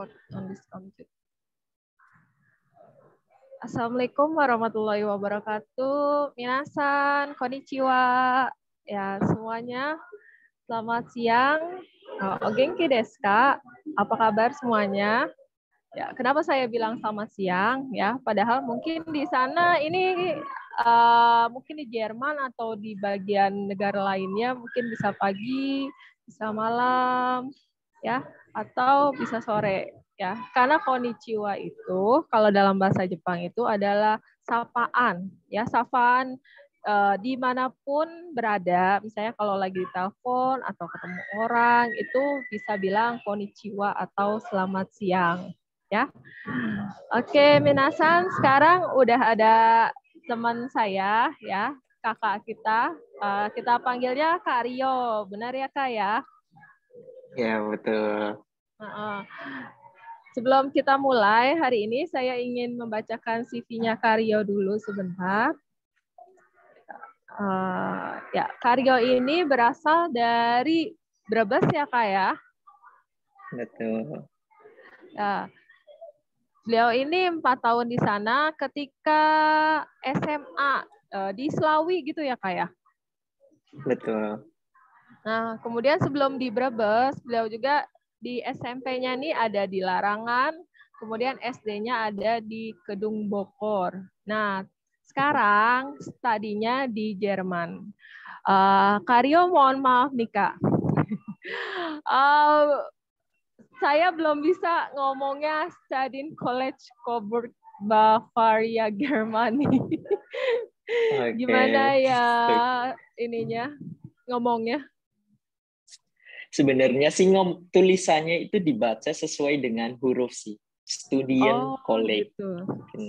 On this object. Assalamualaikum warahmatullahi wabarakatuh. Minasan, konnichiwa. Ya, semuanya. Selamat siang. O genki desu ka? Apa kabar semuanya? Ya, kenapa saya bilang selamat siang? Ya, padahal mungkin di sana ini mungkin di Jerman atau di bagian negara lainnya mungkin bisa pagi, bisa malam, ya, atau bisa sore, ya. Karena konnichiwa itu kalau dalam bahasa Jepang itu adalah sapaan, ya, sapaan dimanapun berada. Misalnya kalau lagi telepon atau ketemu orang itu bisa bilang konnichiwa atau selamat siang, ya. Oke, minasan, sekarang udah ada teman saya, ya, kakak kita. Kita panggilnya Kak Rio, benar ya Kak ya? Ya, betul. Sebelum kita mulai, hari ini saya ingin membacakan CV-nya Kak Rio dulu sebentar. Ya, Kak Rio ini berasal dari Brebes ya Kak ya? Betul. Ya. Beliau ini 4 tahun di sana ketika SMA di Slawi gitu ya Kak ya? Betul. Nah, kemudian sebelum di Brebes, beliau juga di SMP-nya nih ada di Larangan, kemudian SD-nya ada di Kedung Bokor. Nah, sekarang studinya di Jerman. Kak Rio, mohon maaf nih Kak. Saya belum bisa ngomongnya studying College Coburg Bavaria Germany. Gimana ya ininya ngomongnya? Sebenarnya sih tulisannya itu dibaca sesuai dengan huruf sih. Studien College. Gitu.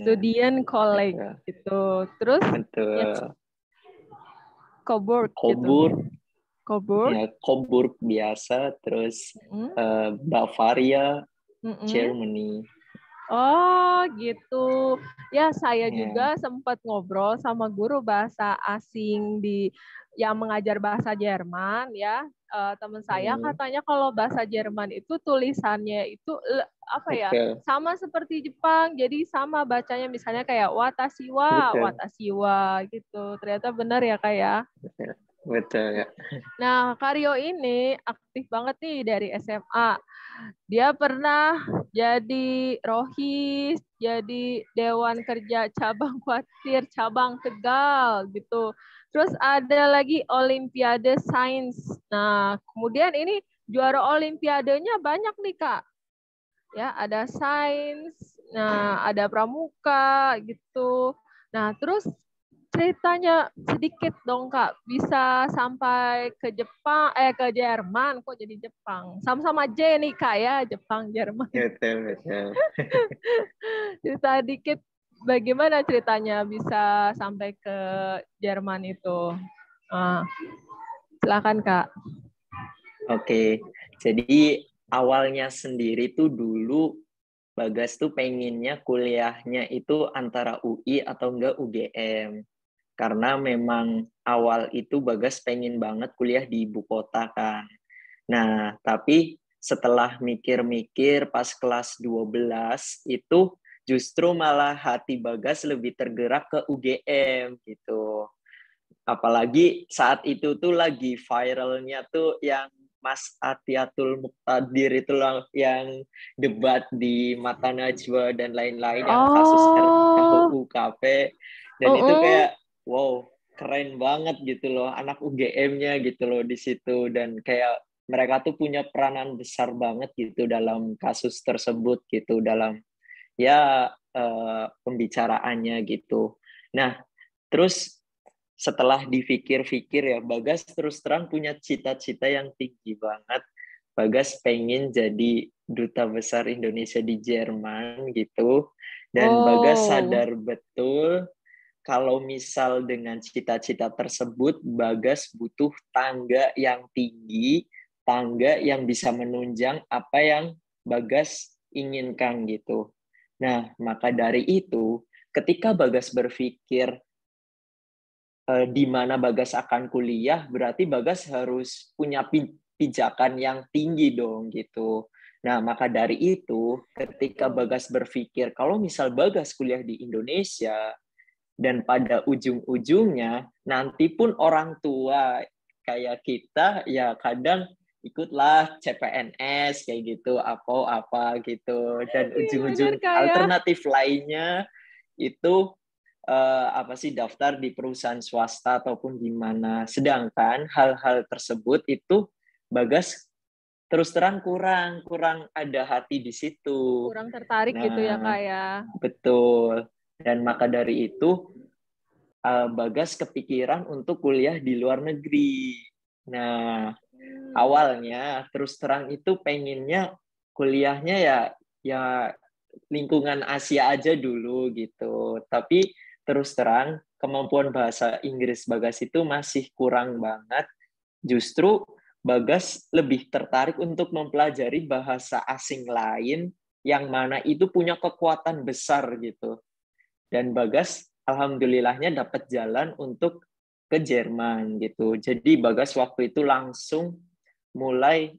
Studien College gitu. Terus betul. Ya, Coburg Coburg. Gitu. Coburg. Ya, Coburg biasa, terus Bavaria, Germany. Oh gitu. Ya saya juga sempat ngobrol sama guru bahasa asing yang mengajar bahasa Jerman ya. Teman saya katanya kalau bahasa Jerman itu tulisannya itu sama seperti Jepang. Jadi sama bacanya misalnya kayak watasiwa gitu. Ternyata benar ya Kak ya. Betul ya. Nah, Kak Rio ini aktif banget nih dari SMA. Dia pernah jadi Rohis, jadi Dewan Kerja Cabang Kuartir, Cabang Tegal gitu. Terus ada lagi Olimpiade Sains. Nah, kemudian ini juara Olimpiadenya banyak nih, Kak. Ya, ada sains, nah ada pramuka gitu. Nah, terus ceritanya sedikit dong Kak, bisa sampai ke Jepang, ke Jerman, kok jadi Jepang? Sama-sama J nih Kak ya, Jepang, Jerman. Betul. Cerita dikit, bagaimana ceritanya bisa sampai ke Jerman itu? Silakan Kak. Oke, jadi awalnya sendiri tuh dulu Bagas tuh pengennya kuliahnya itu antara UI atau enggak UGM. Karena memang awal itu Bagas pengen banget kuliah di ibu kota kan. Nah, tapi setelah mikir-mikir pas kelas 12 itu justru malah hati Bagas lebih tergerak ke UGM gitu. Apalagi saat itu tuh lagi viralnya tuh yang Mas Atiatul Muqtadir itu loh, yang debat di Mata Najwa dan lain-lain, yang kasus RUU KP. Dan itu kayak, wow, keren banget gitu loh, anak UGM-nya gitu loh di situ. Dan kayak mereka tuh punya peranan besar banget gitu dalam kasus tersebut gitu, dalam pembicaraannya gitu. Nah, terus setelah dipikir-pikir ya, Bagas terus terang punya cita-cita yang tinggi banget. Bagas pengen jadi duta besar Indonesia di Jerman gitu. Dan Bagas sadar betul kalau misal dengan cita-cita tersebut, Bagas butuh tangga yang tinggi, tangga yang bisa menunjang apa yang Bagas inginkan gitu. Nah, maka dari itu, ketika Bagas berpikir di mana Bagas akan kuliah, berarti Bagas harus punya pijakan yang tinggi dong gitu. Nah, maka dari itu, ketika Bagas berpikir, kalau misal Bagas kuliah di Indonesia, dan pada ujung-ujungnya, nanti pun orang tua kayak kita, ya kadang ikutlah CPNS, kayak gitu, apa gitu. Dan Iya benar ujung-ujung Kak ya. alternatif lainnya, itu apa sih daftar di perusahaan swasta ataupun di mana. Sedangkan hal-hal tersebut itu Bagas terus terang kurang ada hati di situ. Kurang tertarik gitu ya Nah, Kak ya. betul. Dan maka dari itu Bagas kepikiran untuk kuliah di luar negeri. Nah, Hmm. awalnya terus terang itu pengennya kuliahnya ya lingkungan Asia aja dulu gitu. Tapi terus terang kemampuan bahasa Inggris Bagas itu masih kurang banget. Justru Bagas lebih tertarik untuk mempelajari bahasa asing lain yang mana itu punya kekuatan besar gitu. Dan Bagas alhamdulillahnya dapat jalan untuk ke Jerman gitu. Jadi Bagas waktu itu langsung mulai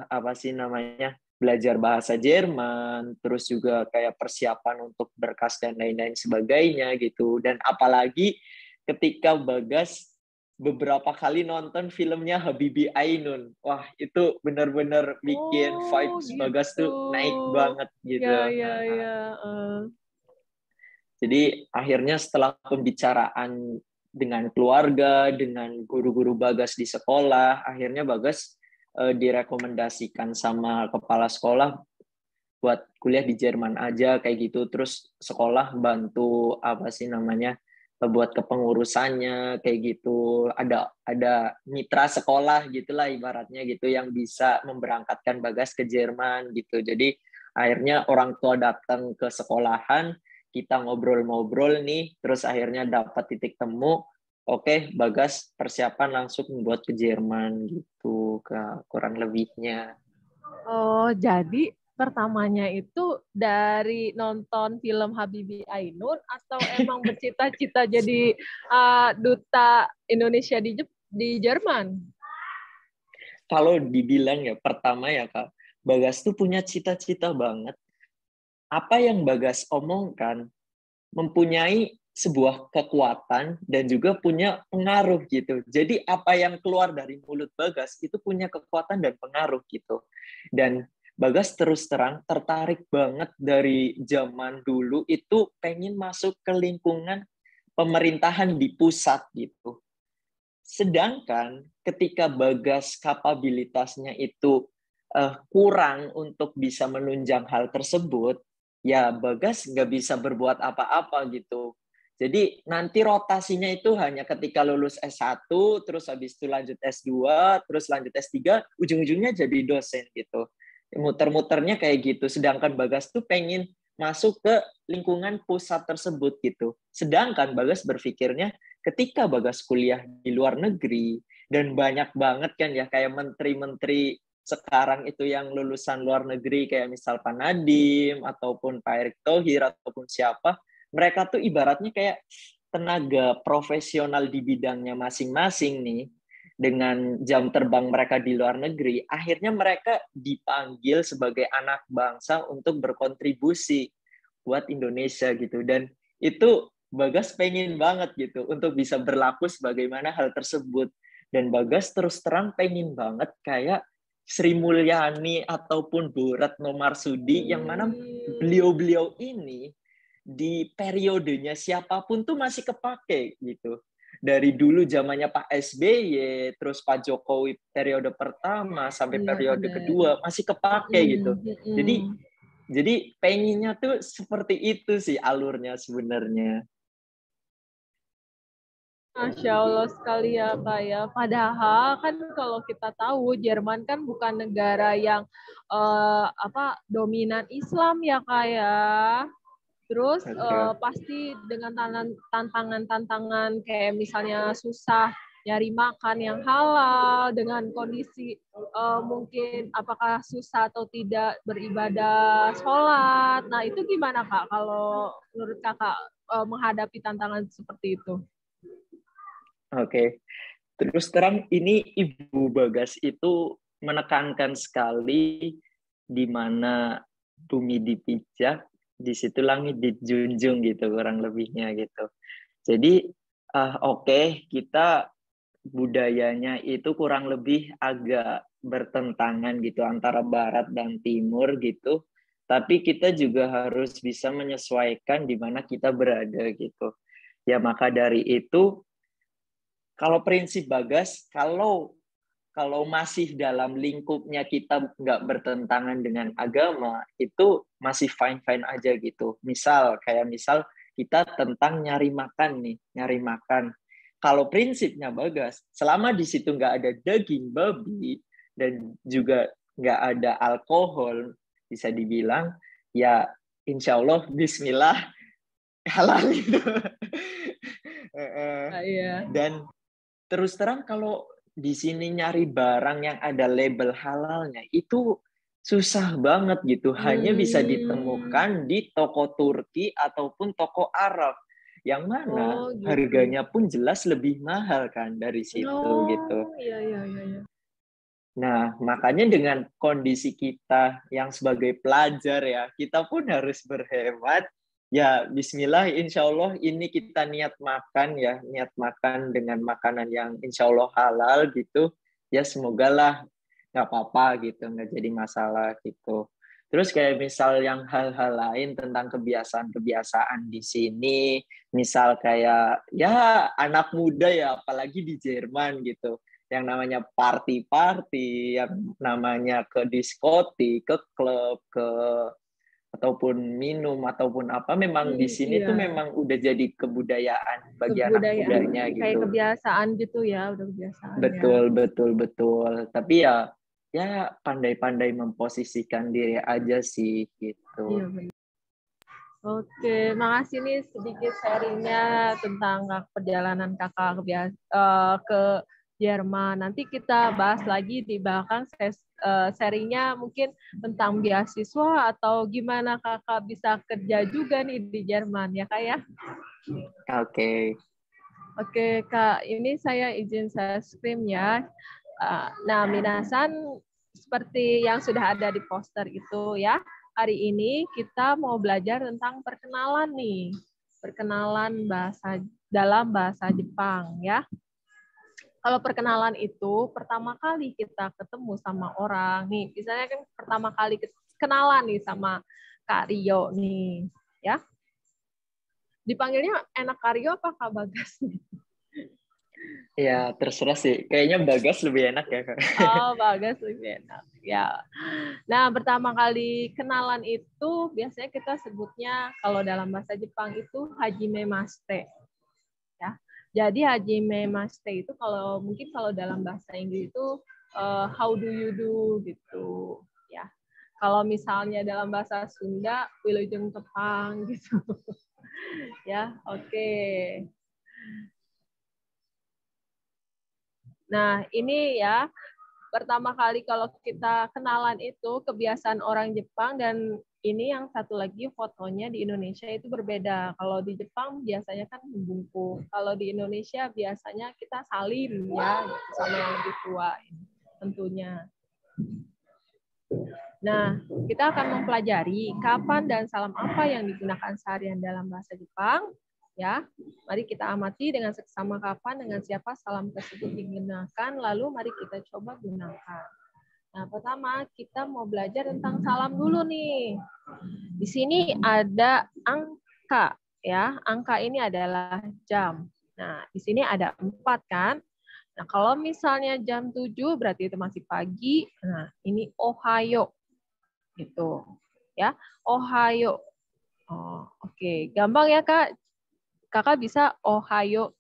apa sih namanya belajar bahasa Jerman, terus juga kayak persiapan untuk berkas dan lain-lain sebagainya gitu. Dan apalagi ketika Bagas beberapa kali nonton filmnya Habibie Ainun. Wah, itu benar-benar bikin Oh vibes Bagas gitu. tuh naik banget Ya gitu. ya ya. Jadi akhirnya setelah pembicaraan dengan keluarga, dengan guru-guru Bagas di sekolah, akhirnya Bagas direkomendasikan sama kepala sekolah buat kuliah di Jerman aja kayak gitu. Terus sekolah bantu apa sih namanya buat kepengurusannya kayak gitu. Ada mitra sekolah gitulah ibaratnya gitu yang bisa memberangkatkan Bagas ke Jerman gitu. Jadi akhirnya orang tua datang ke sekolahan, kita ngobrol-ngobrol nih, terus akhirnya dapat titik temu. Oke, Bagas persiapan langsung buat ke Jerman gitu, kurang lebihnya. Oh, jadi pertamanya itu dari nonton film Habibie Ainun atau emang bercita-cita jadi duta Indonesia di Jerman? Kalau dibilang ya, pertama ya Kak, Bagas tuh punya cita-cita banget. Apa yang Bagas omongkan mempunyai sebuah kekuatan dan juga punya pengaruh gitu. Jadi apa yang keluar dari mulut Bagas itu punya kekuatan dan pengaruh gitu. Dan Bagas terus terang tertarik banget dari zaman dulu itu pengen masuk ke lingkungan pemerintahan di pusat gitu. Sedangkan ketika Bagas kapabilitasnya itu kurang untuk bisa menunjang hal tersebut, ya Bagas nggak bisa berbuat apa-apa gitu. Jadi nanti rotasinya itu hanya ketika lulus S1, terus habis itu lanjut S2, terus lanjut S3, ujung-ujungnya jadi dosen gitu. Muter-muternya kayak gitu. Sedangkan Bagas tuh pengen masuk ke lingkungan pusat tersebut gitu. Sedangkan Bagas berpikirnya ketika Bagas kuliah di luar negeri dan banyak banget kan ya kayak menteri-menteri sekarang itu yang lulusan luar negeri kayak misal Pak Nadiem ataupun Pak Erick Thohir ataupun siapa, mereka tuh ibaratnya kayak tenaga profesional di bidangnya masing-masing nih dengan jam terbang mereka di luar negeri, akhirnya mereka dipanggil sebagai anak bangsa untuk berkontribusi buat Indonesia gitu. Dan itu Bagas pengen banget gitu untuk bisa berlaku sebagaimana hal tersebut. Dan Bagas terus terang pengen banget kayak Sri Mulyani ataupun Bu Retno Marsudi yang mana beliau-beliau ini di periodenya siapapun tuh masih kepake gitu. Dari dulu zamannya Pak SBY, terus Pak Jokowi periode pertama sampai Iya periode benar. kedua masih kepake gitu. Jadi jadi pengennya tuh seperti itu sih alurnya sebenarnya. Masya Allah sekali ya Kak ya. Padahal kan kalau kita tahu Jerman kan bukan negara yang dominan Islam ya Kak ya. Terus Oke. pasti dengan tantangan-tantangan kayak misalnya susah nyari makan yang halal dengan kondisi mungkin apakah susah atau tidak beribadah sholat. Nah itu gimana Kak kalau menurut Kakak menghadapi tantangan seperti itu? Oke. Terus terang ini Ibu Bagas itu menekankan sekali di mana bumi dipijak, di situ langit dijunjung gitu kurang lebihnya gitu. Jadi oke, kita budayanya itu kurang lebih agak bertentangan gitu antara barat dan timur gitu. Tapi kita juga harus bisa menyesuaikan di mana kita berada gitu. Ya maka dari itu kalau prinsip Bagas, kalau masih dalam lingkupnya kita nggak bertentangan dengan agama, itu masih fine-fine aja gitu. Misal kita tentang nyari makan nih, nyari makan. Kalau prinsipnya Bagas, selama di situ nggak ada daging babi dan juga nggak ada alkohol, bisa dibilang ya insya Allah Bismillah halal itu. Iya. Dan terus terang kalau di sini nyari barang yang ada label halalnya itu susah banget gitu. Hanya bisa ditemukan di toko Turki ataupun toko Arab. Yang mana Oh gitu. harganya pun jelas lebih mahal kan dari situ gitu. Oh iya iya iya. Iya. Nah, makanya dengan kondisi kita yang sebagai pelajar ya, kita pun harus berhemat. Ya, bismillah, insya Allah ini kita niat makan ya, niat makan dengan makanan yang insya Allah halal gitu. Ya, semoga lah nggak apa-apa gitu, nggak jadi masalah gitu. Terus kayak misal yang hal-hal lain tentang kebiasaan-kebiasaan di sini, misal kayak ya anak muda ya, apalagi di Jerman gitu yang namanya party-party, yang namanya ke diskotik, ke klub, ke ataupun minum ataupun apa memang di sini tuh Iya. memang udah jadi kebudayaan bagi anak Kebudayaan mudanya kayak gitu. kebiasaan gitu ya, udah kebiasaan ya. Betul, betul, betul. Tapi ya pandai-pandai memposisikan diri aja sih Iya gitu. benar. Oke, makasih nih sedikit sharingnya tentang perjalanan kakak ke Jerman. Nanti kita bahas lagi di belakang sharingnya mungkin tentang beasiswa atau gimana kakak bisa kerja juga nih di Jerman ya kak ya. Oke. Oke kak, ini saya izin saya screen ya. Nah, minasan seperti yang sudah ada di poster itu ya. Hari ini kita mau belajar tentang perkenalan nih. Perkenalan dalam bahasa Jepang ya. Kalau perkenalan itu pertama kali kita ketemu sama orang nih, misalnya kan pertama kali kenalan nih sama Kak Rio nih, ya. Dipanggilnya enak Kak Rio apa Kak Bagas nih? Ya, terserah sih. Kayaknya Bagas lebih enak ya, Kak. Oh, Bagas lebih enak. Ya. Nah, pertama kali kenalan itu biasanya kita sebutnya kalau dalam bahasa Jepang itu hajime mashite. Ya. Jadi hajime mashite itu mungkin kalau dalam bahasa Inggris itu how do you do gitu, ya. Kalau misalnya dalam bahasa Sunda wilujeng tepang gitu. Ya, oke. Nah, ini ya pertama kali kalau kita kenalan itu kebiasaan orang Jepang, dan ini yang satu lagi fotonya di Indonesia itu berbeda. Kalau di Jepang biasanya kan membungkuk. Kalau di Indonesia biasanya kita salim ya sama yang lebih tua tentunya. Nah, kita akan mempelajari kapan dan salam apa yang digunakan seharian dalam bahasa Jepang. Ya, mari kita amati dengan seksama kapan dengan siapa salam tersebut digunakan, lalu mari kita coba gunakan. Nah, pertama kita mau belajar tentang salam dulu nih. Di sini ada angka, ya. Angka ini adalah jam. Nah, di sini ada 4 kan. Nah, kalau misalnya jam 7 berarti itu masih pagi. Nah, ini ohayo gitu. Ya, ohayo. Oh, oke. Gampang ya, Kak. Kakak bisa ohayo.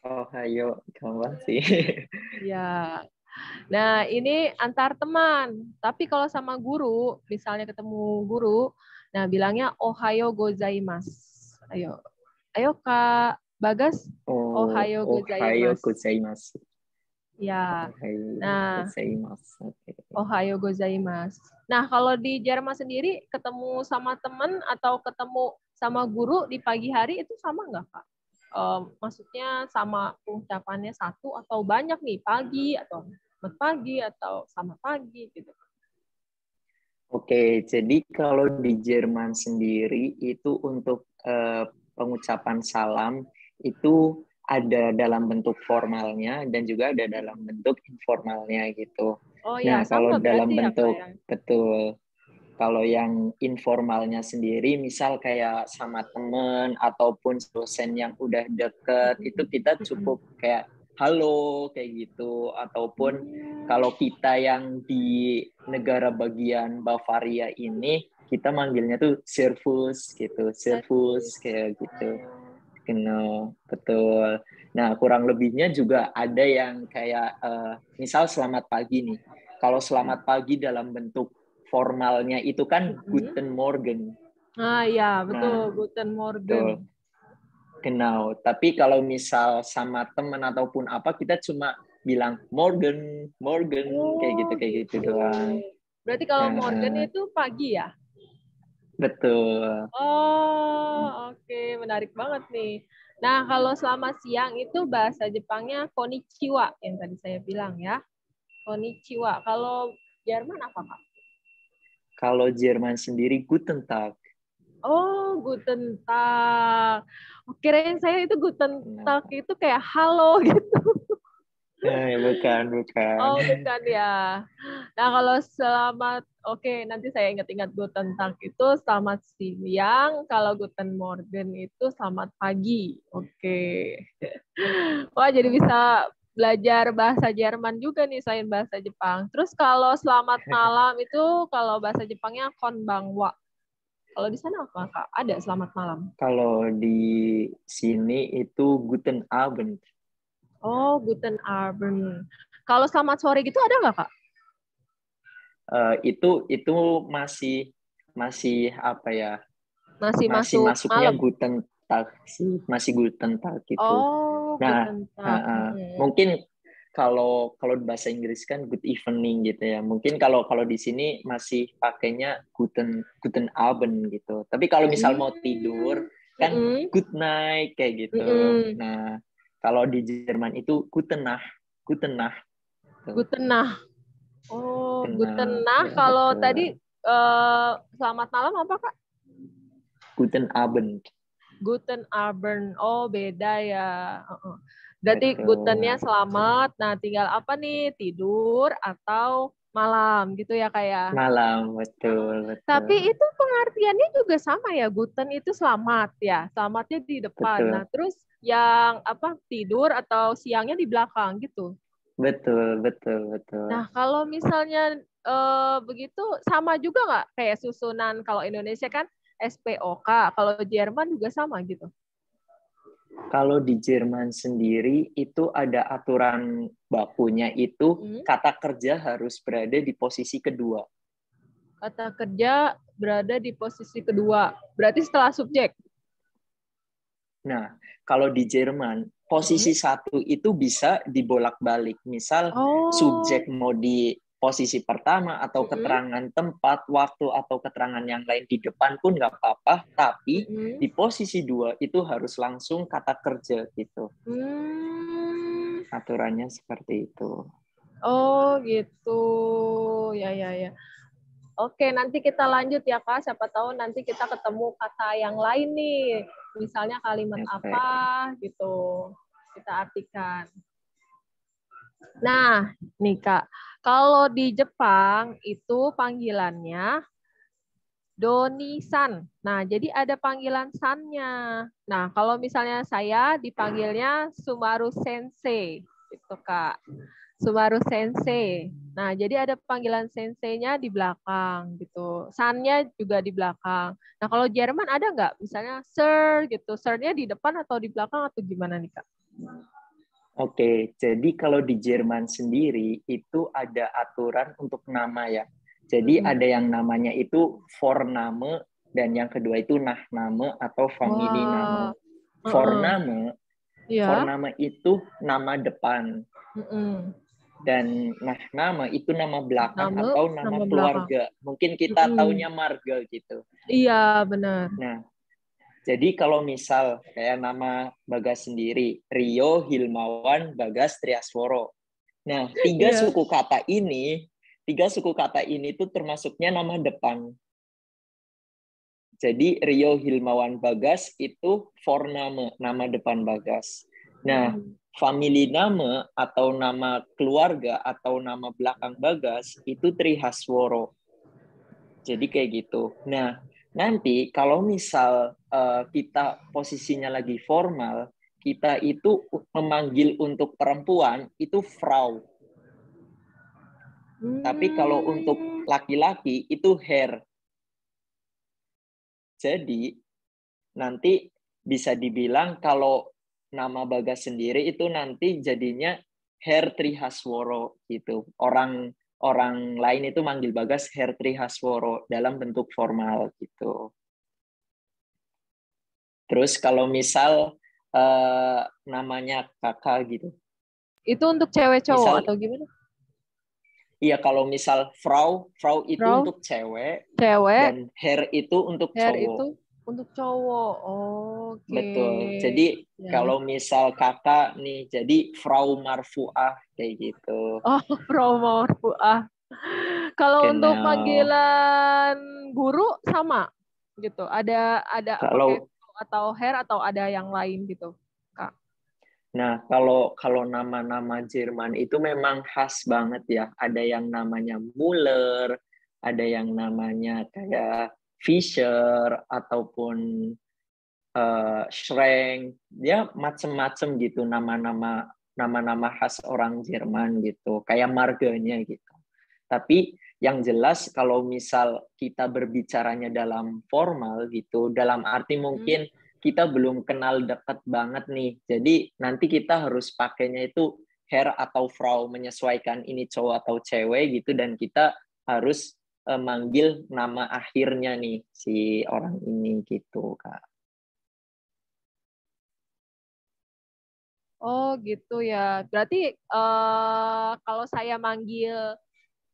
Oh, ayo, gampang sih. Ya. Nah, ini antar teman. Tapi kalau sama guru, misalnya ketemu guru, nah bilangnya ohayo gozaimasu. Ayo. Ayo Kak Bagas, Oh, ohayo ohayo gozaimasu. gozaimasu. Ya. Ohayo Nah, gozaimasu. Oke. ohayo gozaimasu. Nah, kalau di Jerman sendiri ketemu sama teman atau ketemu sama guru di pagi hari itu sama nggak, Kak? Maksudnya sama ucapannya satu atau banyak nih, pagi atau selamat pagi atau sama pagi gitu. Oke, jadi kalau di Jerman sendiri itu untuk pengucapan salam itu ada dalam bentuk formalnya dan juga ada dalam bentuk informalnya gitu. Oh ya, Nah, sama kalau berarti dalam ya Kak bentuk ya. betul, kalau yang informalnya sendiri, misal kayak sama temen ataupun dosen yang udah deket, itu kita Mm-mm. cukup kayak halo kayak gitu. Ataupun Hmm. kalau kita yang di negara bagian Bavaria ini, kita manggilnya tuh Servus gitu, Servus Servis. kayak gitu. Oh. Genau, betul. Nah, kurang lebihnya juga ada yang kayak misal selamat pagi nih. Kalau selamat pagi dalam bentuk formalnya itu kan Mm-mm. Guten Morgen. Ah ya, betul, Nah, Guten Morgen. betul. Genau. Tapi kalau misal sama teman ataupun apa, kita cuma bilang Morgen, Morgen, Oh, kayak gitu gitu. doang. Berarti kalau Morgan Nah, itu pagi ya? betul. Oh, oke, menarik banget nih. Nah, kalau selamat siang itu bahasa Jepangnya konnichiwa yang tadi saya bilang ya. Konnichiwa. Kalau Jerman apa, Kak? Kalau Jerman sendiri Guten Tag. Oh, Guten Tag. Oh, kirain saya itu Guten Nah, Tag itu kayak halo gitu. bukan, bukan. Oh, bukan ya. Nah, kalau selamat, oke, nanti saya ingat-ingat Guten Tag itu selamat siang, kalau Guten Morgen itu selamat pagi. Oke. Wah, jadi bisa belajar bahasa Jerman juga nih selain bahasa Jepang. Terus kalau selamat malam itu kalau bahasa Jepangnya konbanwa. Kalau di sana apa, Kak? Ada selamat malam. Kalau di sini itu Guten Abend. Oh, Guten Abend. Kalau selamat sore gitu ada nggak, Kak? Itu masih masih apa ya? Masih Masih masuk masuknya malam. Guten Tag sih, masih Guten Tag gitu. Oh, Nah, Guten Tag. mungkin kalau kalau bahasa Inggris kan good evening gitu ya. Mungkin kalau kalau di sini masih pakainya Guten Abend gitu. Tapi kalau misal mau tidur kan Mm-mm. good night kayak gitu. Mm-mm. Nah, kalau di Jerman itu Guten Nacht, Guten Nacht tuh. Guten Nah. Oh, Guten Guten Nacht, Nah. ya Kalau tadi betul. selamat malam apa, Kak? Guten Abend, Guten Abend. Oh, beda ya. Uh-uh. Berarti Gutennya betul. selamat. Nah, tinggal apa nih? Tidur atau malam gitu ya, kayak. Malam, betul, Tapi betul, itu pengertiannya juga sama ya. Guten itu selamat ya. Selamatnya di depan. Nah, betul, terus yang apa? Tidur atau siangnya di belakang gitu. betul, betul, betul. Nah, kalau misalnya begitu sama juga nggak kayak susunan kalau Indonesia kan SPOK, kalau Jerman juga sama gitu. Kalau di Jerman sendiri itu ada aturan bakunya itu Hmm. kata kerja harus berada di posisi kedua. Kata kerja berada di posisi kedua. Berarti setelah subjek. Nah, kalau di Jerman Hmm. posisi satu itu bisa dibolak-balik. Misal Oh. subjek mau di posisi pertama atau Hmm. keterangan tempat, waktu atau keterangan yang lain di depan pun nggak apa-apa. Tapi Hmm. di posisi dua itu harus langsung kata kerja gitu. Hmm. Aturannya seperti itu. Oh gitu. Ya, ya, ya. Oke, nanti kita lanjut ya Kak. Siapa tahu nanti kita ketemu kata yang lain nih. Misalnya kalimat Oke. apa gitu. Kita artikan. Nah, nih Kak. Kalau di Jepang itu panggilannya Doni-san. Nah, jadi ada panggilan san-nya. Nah, kalau misalnya saya dipanggilnya Sumaru Sensei. Gitu Kak. Subaru Sensei. Nah, jadi ada panggilan sensei-nya di belakang gitu. San-nya juga di belakang. Nah, kalau Jerman ada nggak? Misalnya Sir gitu. Sir-nya di depan atau di belakang atau gimana nih, Kak? Oke, jadi kalau di Jerman sendiri itu ada aturan untuk nama ya. Jadi ada Mm-mm. yang namanya itu Vorname dan yang kedua itu Nachname atau Wah, Familienname. heeh. Vorname, Ya. Vorname itu nama depan Mm-mm. dan Nachname itu nama belakang Nama, atau nama nama belakang. keluarga. Mungkin kita Mm-mm. taunya marga gitu. Iya, benar. Nah, jadi kalau misal kayak nama Bagas sendiri, Rio Hilmawan Bagas Triasworo. Nah, Iya. tiga suku kata ini tuh termasuknya nama depan. Jadi Rio Hilmawan Bagas itu forname, nama depan Bagas. Nah, family nama atau nama keluarga atau nama belakang Bagas itu Trihasworo. Jadi kayak gitu. Nah, nanti kalau misal kita posisinya lagi formal, kita itu memanggil untuk perempuan itu Frau. Tapi kalau untuk laki-laki itu Herr. Jadi nanti bisa dibilang kalau nama Bagas sendiri itu nanti jadinya Herr Trihasworo gitu. Orang lain itu manggil Bagas Herr Trihasworo dalam bentuk formal gitu. Terus kalau misal namanya kakak gitu. Itu untuk cewek cowok Misal, atau gimana? Iya, kalau misal Frau itu Frau, untuk cewek, cewek, dan Herr itu untuk Herr cowok. itu untuk cowok. Oke. Betul. Jadi Ya. kalau misal kakak nih, jadi Frau Marfuah kayak gitu. Oh, Frau Marfuah. Kalau untuk Genau. panggilan guru sama gitu. Ada pakai Kalau atau Herr atau ada yang lain gitu, Kak. Nah, kalau nama-nama Jerman itu memang khas banget ya. Ada yang namanya Muller, ada yang namanya kayak Fischer ataupun Schreng. Dia macem-macem gitu nama-nama khas orang Jerman gitu. Kayak marganya gitu. Tapi yang jelas kalau misal kita berbicaranya dalam formal gitu, dalam arti mungkin kita belum kenal dekat banget nih. Jadi nanti kita harus pakainya itu Herr atau Frau, menyesuaikan ini cowok atau cewek gitu, dan kita harus manggil nama akhirnya nih si orang ini gitu, Kak. Oh gitu ya. Berarti kalau saya manggil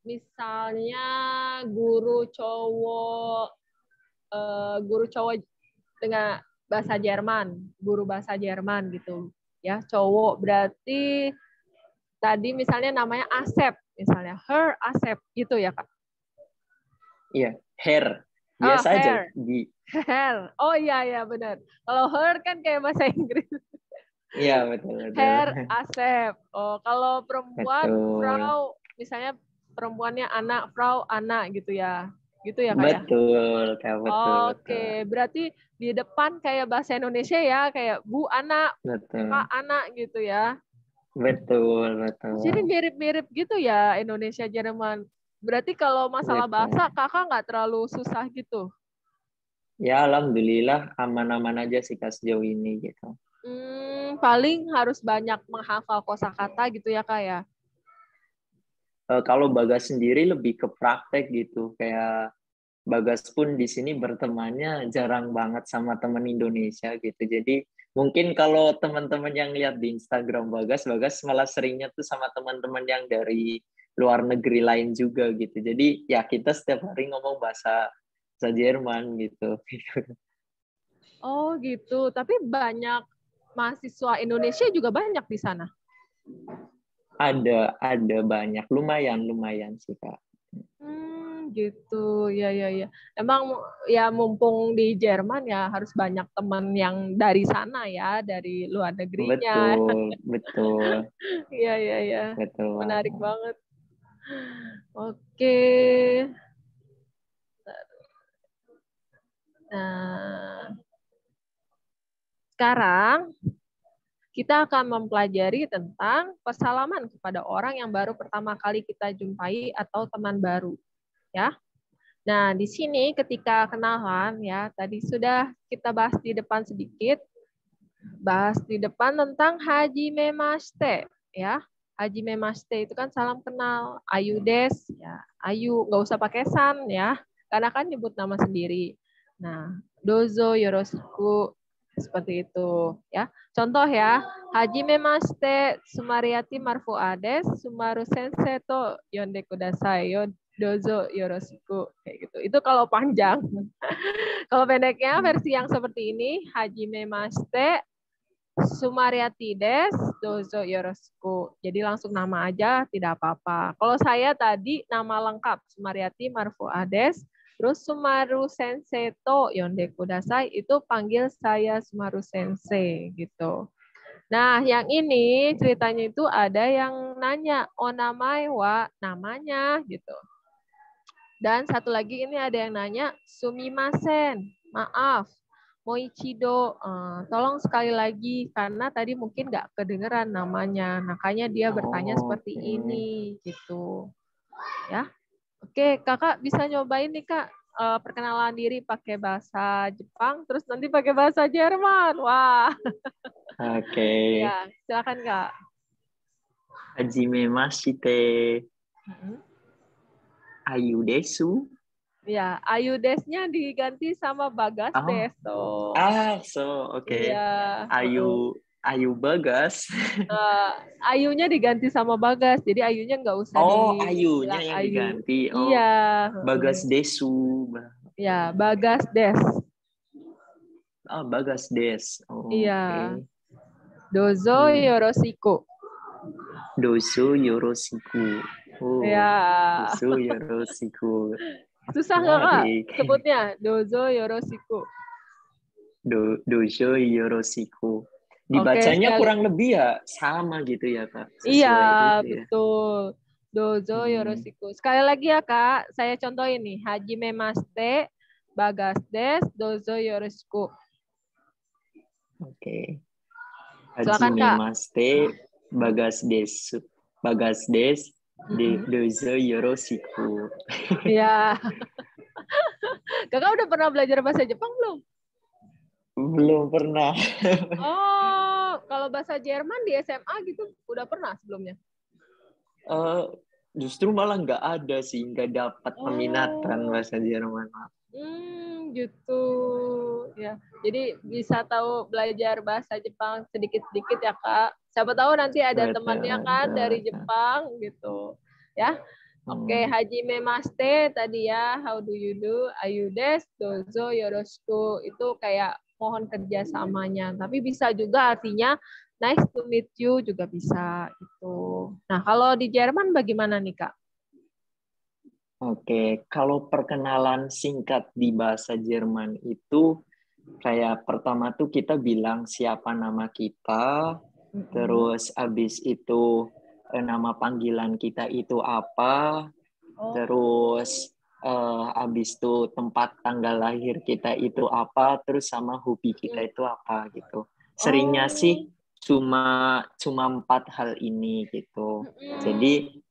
misalnya guru cowok dengan bahasa Jerman, guru bahasa Jerman gitu ya, cowok berarti tadi misalnya namanya Asep, misalnya Her Asep gitu ya, Kak. Iya, Herr. Oh, Biasa aja Her. di Her. Oh iya benar. Kalau her kan kayak bahasa Inggris. Iya, betul. Her Asep. Oh, kalau perempuan Betul. Frau, misalnya perempuannya anak, Frau anak gitu ya. Gitu ya, Kak ya? Betul, Kak, betul. Oke, berarti di depan kayak bahasa Indonesia ya, kayak Bu anak, Pak Betul. anak gitu ya. Betul, Jadi betul. mirip-mirip gitu ya Indonesia Jerman. Berarti kalau masalah bahasa Betul. kakak nggak terlalu susah gitu. Ya, alhamdulillah aman-aman aja sih Kak sejauh ini gitu. Paling harus banyak menghafal kosakata gitu ya, Kak ya. Kalau Bagas sendiri lebih ke praktek gitu, kayak Bagas pun di sini bertemannya jarang banget sama teman Indonesia gitu. Jadi mungkin kalau teman-teman yang lihat di Instagram Bagas, Bagas malah seringnya tuh sama teman-teman yang dari luar negeri lain juga gitu. Jadi ya kita setiap hari ngomong bahasa Jerman gitu. Oh gitu, tapi banyak mahasiswa Indonesia juga banyak di sana. Ada banyak, lumayan sih Kak. Gitu, ya. Emang ya mumpung di Jerman ya harus banyak teman yang dari sana ya, dari luar negerinya. Betul, Iya. betul Menarik banget. banget. Oke. Nah, sekarang kita akan mempelajari tentang persalaman kepada orang yang baru pertama kali kita jumpai atau teman baru, ya. Nah, di sini ketika kenalan ya, tadi sudah kita bahas di depan sedikit, bahas di depan tentang Haji Memaste, ya. Haji Memaste itu kan salam kenal, Ayu Des, ya. Ayu, nggak usah pakai san ya, karena kan nyebut nama sendiri. Nah, Dozo Yoroshiku, seperti itu ya. Contoh ya, Haji Memaste Sumariati Marfuades Sumaru Sensei to Yonde Kudasai Dozo Yoroshiku kayak gitu. Itu kalau panjang. Kalau pendeknya versi yang seperti ini, Haji Memaste Sumariati des dozo yoroshiku. Jadi langsung nama aja, tidak apa-apa. Kalau saya tadi nama lengkap, Sumaryati Marfuah des, terus Sumaru Sensei to yonde kudasai, itu panggil saya Sumaru Sensei, gitu. Nah, yang ini ceritanya itu ada yang nanya, onamai wa, namanya, gitu. Dan satu lagi ini ada yang nanya, sumimasen, maaf, moichido, tolong sekali lagi, karena tadi mungkin nggak kedengeran namanya, makanya dia bertanya seperti ini, gitu. Ya, oke, kakak bisa nyobain nih kak, perkenalan diri pakai bahasa Jepang, terus nanti pakai bahasa Jerman, wah. Oke. Ya, silakan kak. Hajimemashite. Ayu desu. Ya, Ayu Desnya diganti sama Bagas Des. So. Oke. Iya. Ayu Bagas. Ayunya diganti sama Bagas, jadi Ayunya nggak usah Ayunya dibilang yang Ayu. diganti. Iya. Bagas desu. Ya, Bagas Des. Bagas des. Iya. Okay. Dozo yoroshiku. Dozo yoroshiku. Ya. Dozo yoroshiku. Susah nggak kak sebutnya? Dozo yoroshiku. Dojo yoroshiku. Dibacanya kurang lebih ya sama gitu ya kak. Iya, gitu ya. betul. Dozo yoroshiku. Sekali lagi ya kak, saya contohin nih. Hajime maste, Bagas des, dozo yoroshiku. Oke. Silakan kak. Hajimemaste, Bagas des, dozo yoroshiku. Iya. Kakak udah pernah belajar bahasa Jepang belum? Belum pernah. Kalau bahasa Jerman di SMA gitu udah pernah sebelumnya? Justru malah nggak ada sih, nggak dapat peminatan bahasa Jerman. Gitu ya. Jadi bisa tahu belajar bahasa Jepang sedikit-sedikit ya kak. Siapa tahu nanti ada temannya kan dari Jepang gitu ya. Oke, hajime maste tadi ya, how do you do, ayu des, dozo yoroshiku, itu kayak mohon kerjasamanya. Tapi bisa juga artinya nice to meet you juga bisa gitu. Nah, kalau di Jerman bagaimana nih kak? Oke, kalau perkenalan singkat di bahasa Jerman itu kayak pertama tuh kita bilang siapa nama kita, terus abis itu nama panggilan kita itu apa, terus abis itu tempat tanggal lahir kita itu apa, terus sama hobi kita itu apa gitu. Seringnya sih cuma 4 hal ini gitu. Jadi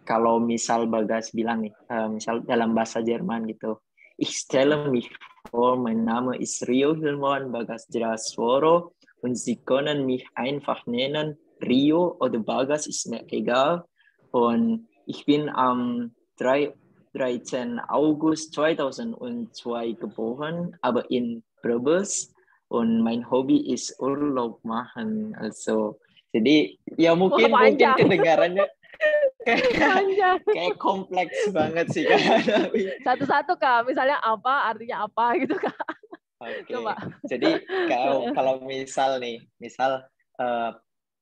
kalau misal Bagas bilang nih, misal dalam bahasa Jerman gitu, ich stelle mich vor, mein Name ist Rio Hilman Bagas Jasworo und Sie können mich einfach nennen Rio oder Bagas, ist mir egal. Und ich bin am 13. August 2002 geboren, aber in Brebes. Und mein Hobby ist Urlaub machen. Also, jadi ya mungkin kedengarannya kayak kompleks banget sih kak. Satu-satu kak, misalnya apa artinya apa gitu kak. Oke. Coba. Jadi kalau misal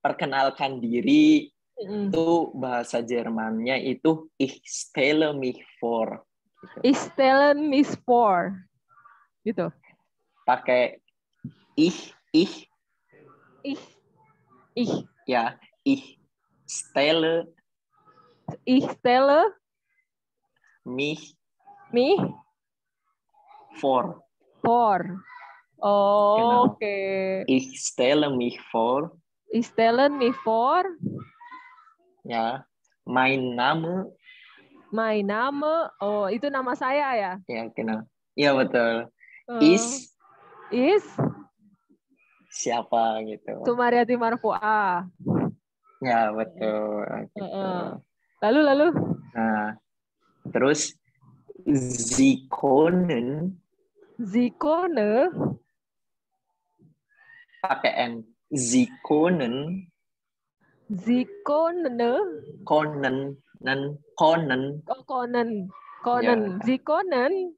perkenalkan diri itu bahasa Jermannya itu ich stelle mich vor. Gitu. Ich stelle mich vor. Gitu. Pakai ich. Ya, ich stelle mich vor. Oh, oke. Ich stelle mich vor. Ya, mein Name. Oh, itu nama saya ya? Ya, genau. Ya, betul. Is siapa gitu. Sumaryati Marfuah. Ya, betul. Gitu. Lalu? Nah, terus Zikonen pakai N. Zikonen. Konen. Ya. Zikonen.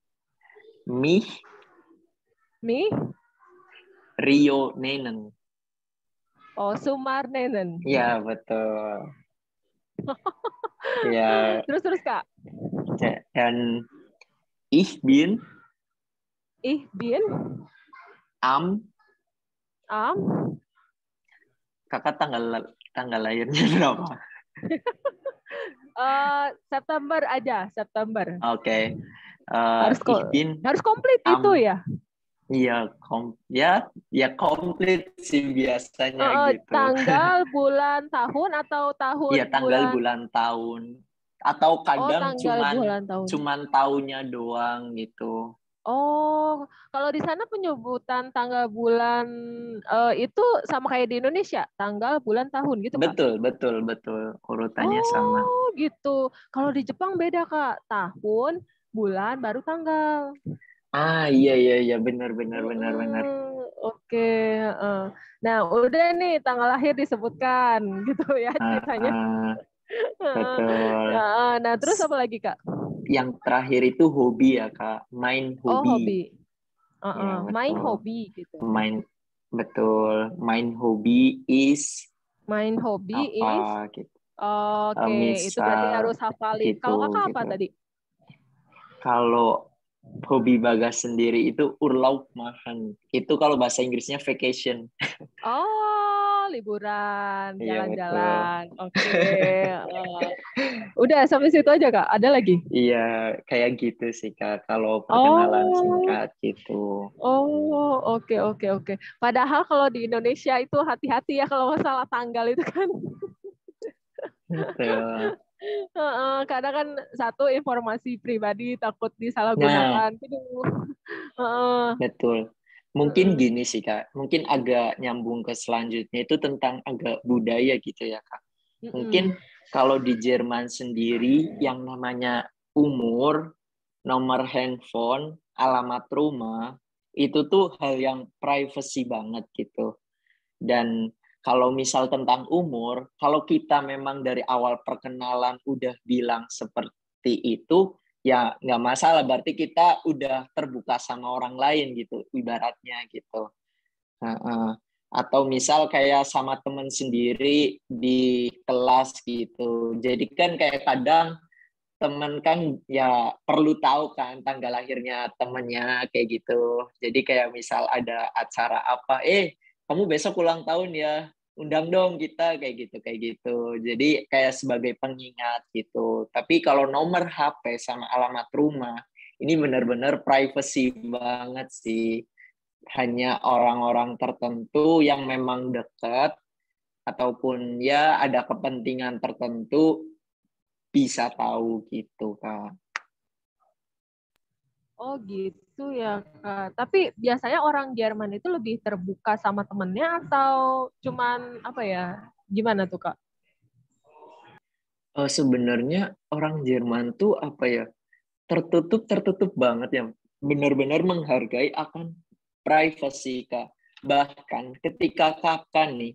Mich. Rio Nenen. Oh, Sumarnenen. Iya, betul. Ya, Terus Kak. dan ich bin Ich bin am, am kakak tanggal lahirnya berapa? September aja, September. Oke. Harus Ich bin harus komplit itu am, ya. ya ya komplit sih biasanya gitu. Tanggal, bulan, tahun atau tahun, Iya, tanggal, bulan. bulan, tahun. Atau Oh, kadang tanggal, cuman bulan, tahun. cuman tahunnya doang gitu. Oh, kalau di sana penyebutan tanggal bulan itu sama kayak di Indonesia, tanggal, bulan, tahun gitu, Kak? Betul, betul, betul. Urutannya sama. Oh, gitu. Kalau di Jepang beda, Kak. Tahun, bulan, baru tanggal. Ah, iya, iya, iya, benar, benar, benar, benar. Oke. Nah, udah nih tanggal lahir disebutkan gitu ya Ah, ceritanya. ah, betul. Nah, terus apa lagi, Kak? Yang terakhir itu hobi ya, Kak. Main Oh, hobi. hobi. Ya, Main betul. hobi gitu. Main, betul. Main hobi is Main hobi apa is gitu. oke, itu berarti Misal harus hafalin. gitu, Kalau Kakak apa gitu. tadi? Kalau hobi Bagas sendiri itu Urlaub machen. Itu kalau bahasa Inggrisnya vacation. Oh, liburan, Iya, betul. jalan-jalan. Oke. Eh, udah sampai situ aja, Kak. Ada lagi? Iya, kayak gitu sih, Kak. Kalau perkenalan Oh, singkat gitu. oh, oke. Padahal kalau di Indonesia itu hati-hati ya kalau masalah tanggal itu kan. Betul. Kadang kan satu informasi pribadi takut Nah, disalahgunakan. Aduh. Heeh. betul. Mungkin Heeh. gini sih, Kak. Mungkin agak nyambung ke selanjutnya itu tentang agak budaya gitu ya, Kak. Mungkin Heeh. kalau di Jerman sendiri yang namanya umur, nomor handphone, alamat rumah, itu tuh hal yang privacy banget gitu. Dan kalau misal tentang umur, kalau kita memang dari awal perkenalan udah bilang seperti itu, ya nggak masalah. Berarti kita udah terbuka sama orang lain gitu, ibaratnya gitu. Atau misal kayak sama temen sendiri di kelas gitu. Jadi kan kayak kadang temen kan ya perlu tahu kan tanggal lahirnya temennya kayak gitu. Jadi kayak misal ada acara apa, kamu besok ulang tahun ya, undang dong kita kayak gitu. Jadi kayak sebagai pengingat gitu. Tapi kalau nomor HP sama alamat rumah, ini benar-benar privacy banget sih. Hanya orang-orang tertentu yang memang dekat ataupun ya ada kepentingan tertentu bisa tahu gitu, Kak. Oh gitu ya, Kak. Tapi biasanya orang Jerman itu lebih terbuka sama temennya atau cuman apa ya? Gimana tuh, Kak? Sebenarnya orang Jerman tuh apa ya, tertutup banget ya, benar-benar menghargai akan privacy, Kak. Bahkan ketika kakak nih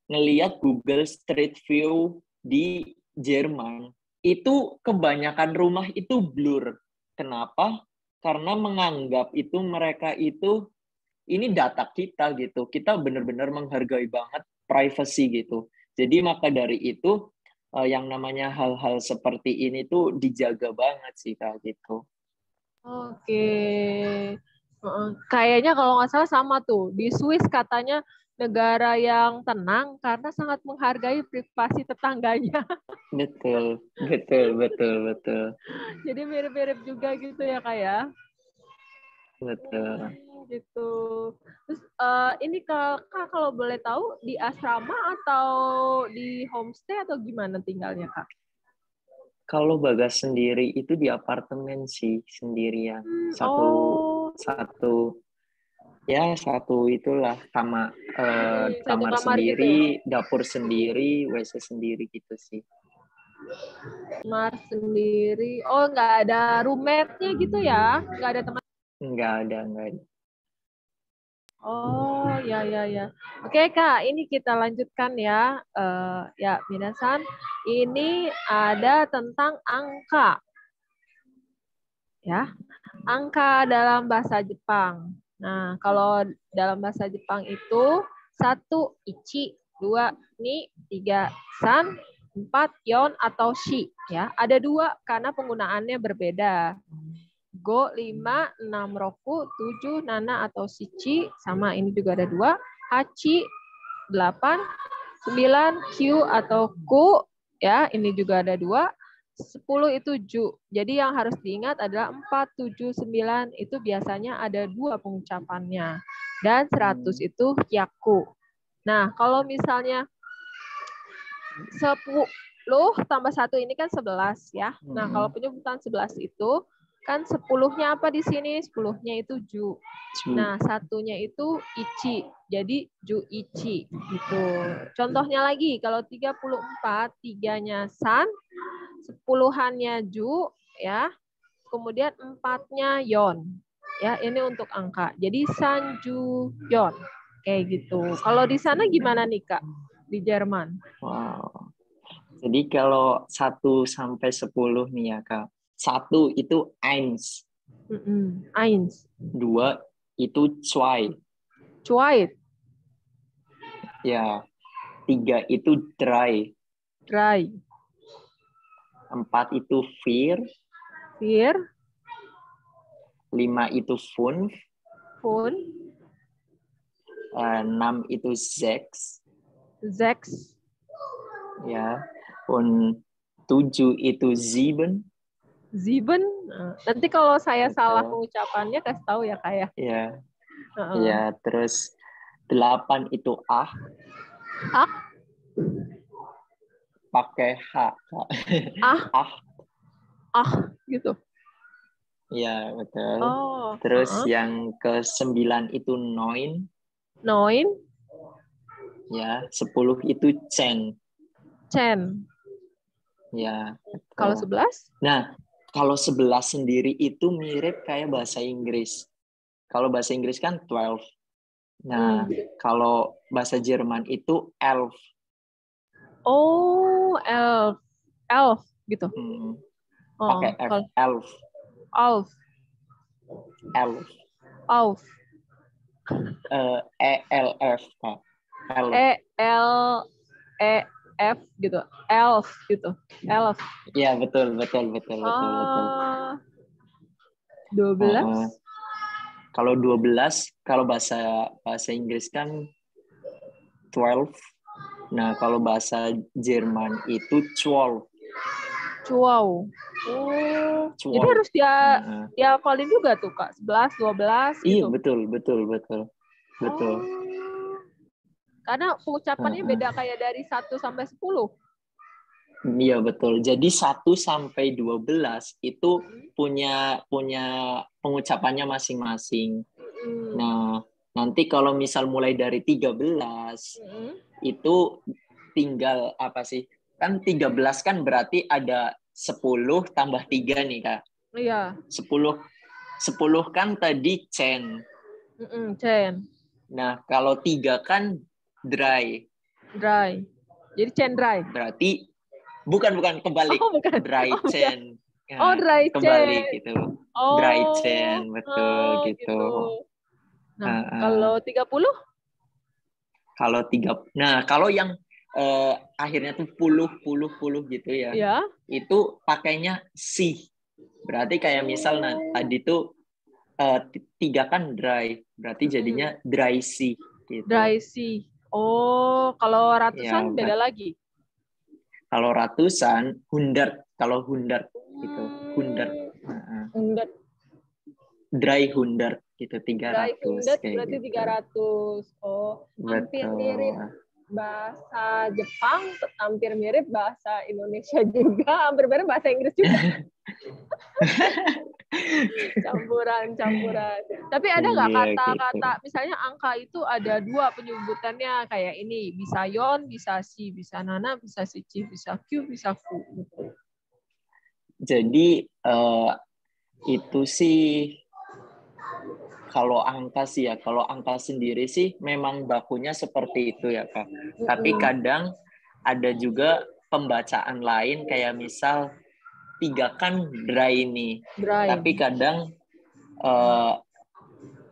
ngelihat Google Street View di Jerman, itu kebanyakan rumah itu blur. Kenapa? Karena menganggap itu mereka itu ini data kita gitu. Kita benar-benar menghargai banget privacy gitu. Jadi maka dari itu yang namanya hal-hal seperti ini tuh dijaga banget sih Kak gitu. Oke. Kayaknya kalau nggak salah sama tuh. Di Swiss katanya negara yang tenang karena sangat menghargai privasi tetangganya. Betul, betul, betul, betul, Jadi mirip-mirip juga gitu ya, Kak ya. betul. Gitu. Terus ini Kak kalau boleh tahu di asrama atau di homestay atau gimana tinggalnya, Kak? Kalau Bagas sendiri itu di apartemen sih sendirian. Satu Oh, satu satu itulah sama satu kamar kamar gitu. sendiri, dapur sendiri, WC sendiri gitu sih. Kamar sendiri. Oh, nggak ada roommate-nya gitu ya? Nggak ada teman. Enggak ada. Oh, ya. Oke, Kak, ini kita lanjutkan ya. Ya, minasan. Ini ada tentang angka. Ya, angka dalam bahasa Jepang. Nah, kalau dalam bahasa Jepang itu satu ichi, 2 Ni, 3 San, 4 Yon atau Shi. Ya, ada 2 karena penggunaannya berbeda. Go 5, 6 Roku, 7 Nana atau Shichi, sama ini juga ada 2. Hachi 8, 9 Q atau Ku, ya ini juga ada 2. 10 itu Ju. Jadi yang harus diingat adalah 4, 7, 9 itu biasanya ada 2 pengucapannya. Dan 100 itu Yaku. Nah, kalau misalnya 10 tambah 1 ini kan 11 ya. Nah, kalau penyebutan 11 itu kan 10-nya apa di sini? 10-nya itu Ju. Nah, satunya itu Ichi. Jadi Ju Ichi gitu. Contohnya lagi, kalau 34, 3-nya San, 10-annya Ju, ya. Kemudian 4-nya Yon. Ya, ini untuk angka. Jadi San, Ju, Yon. Kayak gitu. Kalau di sana gimana nih, Kak? Di Jerman. Wow. Jadi kalau 1 sampai 10 nih ya, Kak. 1 itu eins. Eins. 2 itu zwei. Zwei. Ya. 3 itu drei. Drei. 4 itu vier. Vier. 5 itu fünf. Fünf. 6 itu sechs. Sechs. Ya. Und 7 itu sieben. Sieben. Nanti kalau saya salah pengucapannya kasih tahu ya, Kak ya. Ya. Ya, terus 8 itu acht. Acht. Pakai H. Acht gitu. Ya, betul. Oh. Terus yang ke-9 itu neun. Neun. Ya, 10 itu zehn. Zehn. Ya. Betul. Kalau 11? Nah, kalau 11 sendiri itu mirip kayak bahasa Inggris. Kalau bahasa Inggris kan 12. Nah, kalau bahasa Jerman itu elf. Oh, elf. Elf gitu. Pakai F. Elf. Elf. Elf. Elf. ELF. ELEF gitu. Elf gitu. Elf. Iya, betul. 12. Kalau 12, kalau bahasa Inggris kan 12. Nah, kalau bahasa Jerman itu 12. Wow. Jadi harus dia hafalin juga tuh, Kak. 11, 12 gitu. Iya, betul. Karena pengucapannya beda kayak dari 1 sampai 10. Iya, betul. Jadi 1 sampai 12 itu punya pengucapannya masing-masing. Nah, nanti kalau misal mulai dari 13 itu tinggal apa sih? Kan 13 kan berarti ada 10 tambah 3 nih, Kak. Iya. 10 kan tadi Chen. Chen. Nah, kalau 3 kan dry. Dry. Jadi Chen dry. Berarti bukan kebalik. Oh, bukan. Dry Chen. Oh, dry kebalik Chen. gitu. Oh. Dry Chen, betul gitu. Nah, kalau 30? Kalau yang akhirnya tuh puluh gitu ya. Iya. Itu pakainya si. Berarti kayak misal tadi tuh 3 kan dry, berarti jadinya dry si gitu. Dry si. Oh, kalau ratusan beda lagi. Kalau ratusan, hundert. Kalau hundert gitu, hundert. Dry hundert gitu, 300. Dry hundert berarti gitu. 300. Oh, hampir mirip bahasa Jepang, hampir mirip bahasa Indonesia juga, hampir mirip bahasa Inggris juga. campuran. Tapi ada nggak kata-kata, misalnya angka itu ada 2 penyebutannya kayak ini, bisa yon, bisa si, bisa nana, bisa sici, bisa q, bisa fu. Jadi itu sih kalau angka sih ya, kalau angka sendiri sih memang bakunya seperti itu ya, Kak. Tapi kadang ada juga pembacaan lain kayak misal 3 kan dry nih. Tapi kadang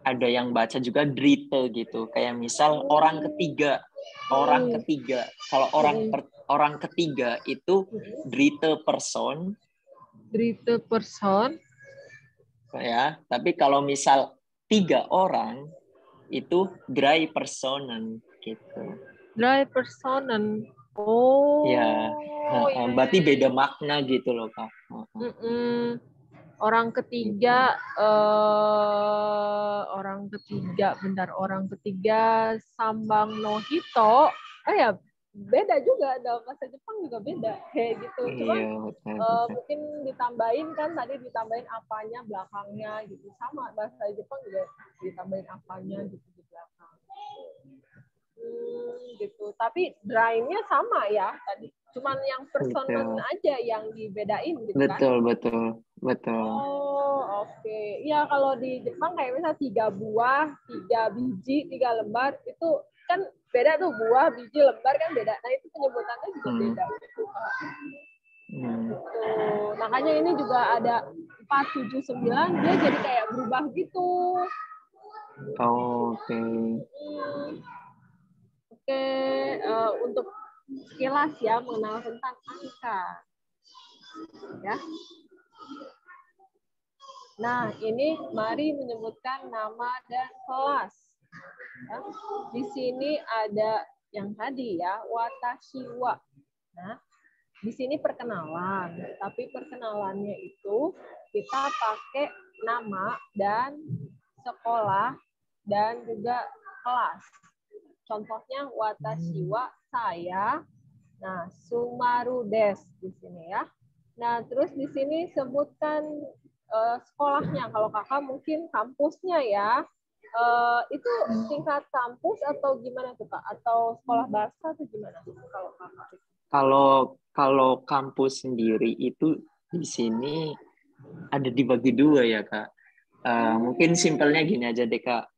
ada yang baca juga drite gitu. Kayak misal orang ketiga. orang ketiga. Kalau orang ketiga itu dritte person. Dritte person. Ya, tapi kalau misal 3 orang itu drei personen gitu. Drei personen. Oh. Ya, berarti beda makna gitu loh, Kak. Orang ketiga, bentar, orang ketiga Sambang no Hito. Ya beda juga, dalam bahasa Jepang juga beda kayak gitu. Cuma Iya, betul. mungkin ditambahin kan, tadi ditambahin apanya belakangnya gitu. Sama bahasa Jepang juga ditambahin apanya gitu di belakang. Gitu. Tapi dry-nya sama ya tadi. Cuman yang personen aja yang dibedain gitu kan. Betul. Oh, oke. Ya kalau di Jepang kayak misal 3 buah, 3 biji, 3 lembar itu kan beda tuh, buah, biji, lembar kan beda. Nah itu penyebutannya juga beda gitu. Makanya ini juga ada 4, 7, 9 dia jadi kayak berubah gitu. Oke. Oke, untuk sekilas ya mengenal tentang angka. Ya. Nah, ini mari menyebutkan nama dan kelas. Ya. Di sini ada yang tadi ya, watashi wa. Nah, di sini perkenalan, tapi perkenalannya itu kita pakai nama dan sekolah dan juga kelas. Contohnya watashi wa, saya. Nah, sumaru desu di sini ya. Nah, terus di sini sebutkan sekolahnya. Kalau kakak mungkin kampusnya ya. Itu tingkat kampus atau gimana tuh kak? Atau sekolah bahasa atau gimana kalau kakak? Kalau kampus sendiri itu di sini ada dibagi 2 ya kak. Mungkin simpelnya gini aja deh kak.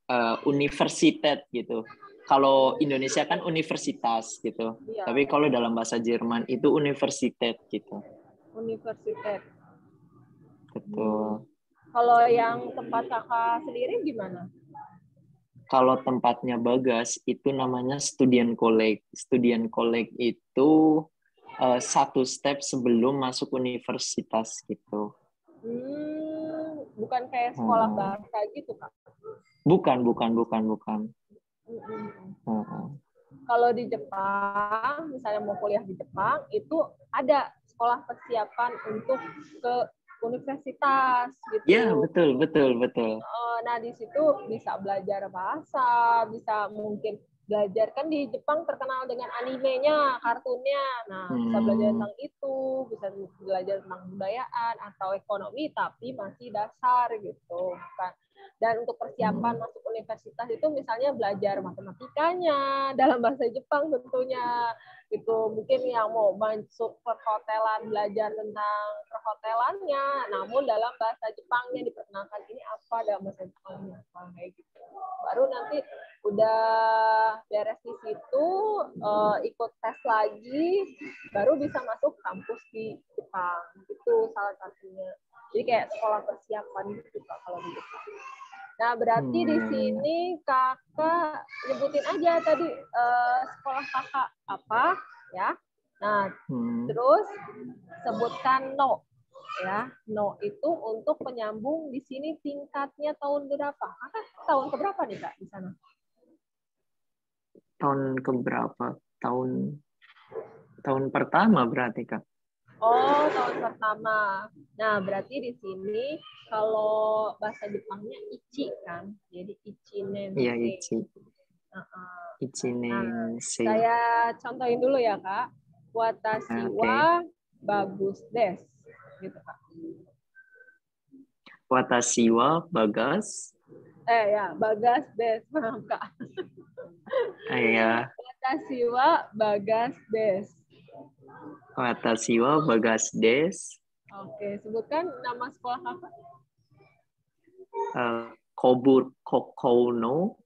Universitas gitu. Kalau Indonesia kan universitas gitu. Iya. Tapi kalau dalam bahasa Jerman itu universitas gitu. Universitas. Betul. Kalau yang tempat kakak sendiri gimana? Kalau tempatnya Bagas itu namanya Studienkolleg. Studienkolleg itu 1 step sebelum masuk universitas gitu. Bukan kayak sekolah bahasa gitu kak? Bukan. Kalau di Jepang, misalnya mau kuliah di Jepang, itu ada sekolah persiapan untuk ke universitas gitu. Ya, betul. Nah, di situ bisa belajar bahasa, bisa mungkin belajar, kan di Jepang terkenal dengan animenya, kartunnya. Nah, bisa belajar tentang itu, bisa belajar tentang budayaan atau ekonomi, tapi masih dasar gitu. Kan. Dan untuk persiapan masuk universitas itu misalnya belajar matematikanya dalam bahasa Jepang tentunya. Itu mungkin yang mau masuk perhotelan, belajar tentang perhotelannya, namun dalam bahasa Jepangnya diperkenalkan ini apa dalam bahasa Jepangnya apa kayak gitu. Baru nanti udah beres di situ, ikut tes lagi, baru bisa masuk kampus di Jepang. Itu salah satunya. Jadi kayak sekolah persiapan gitu Kak kalau di Jepang. Nah, berarti di sini kakak nyebutin aja tadi sekolah kakak apa ya. Nah, terus sebutkan no ya. No itu untuk penyambung, di sini tingkatnya tahun berapa? Kakak tahun keberapa nih Kak di sana? Tahun keberapa? Tahun pertama berarti Kak. Oh, tahun pertama. Nah, berarti di sini kalau bahasa Jepangnya ichi kan. Jadi ichi nensei. Iya, ichi. Ichi nensei. Saya contohin dulu ya, Kak. Watashi wa bagus des. Gitu, Kak. Watashi wa bagas. Ya, bagas des. Maaf, Kak. Iya. Watashi wa bagas des. Watashi wa bagas des. Oke, sebutkan nama sekolah kakak. Kobuno.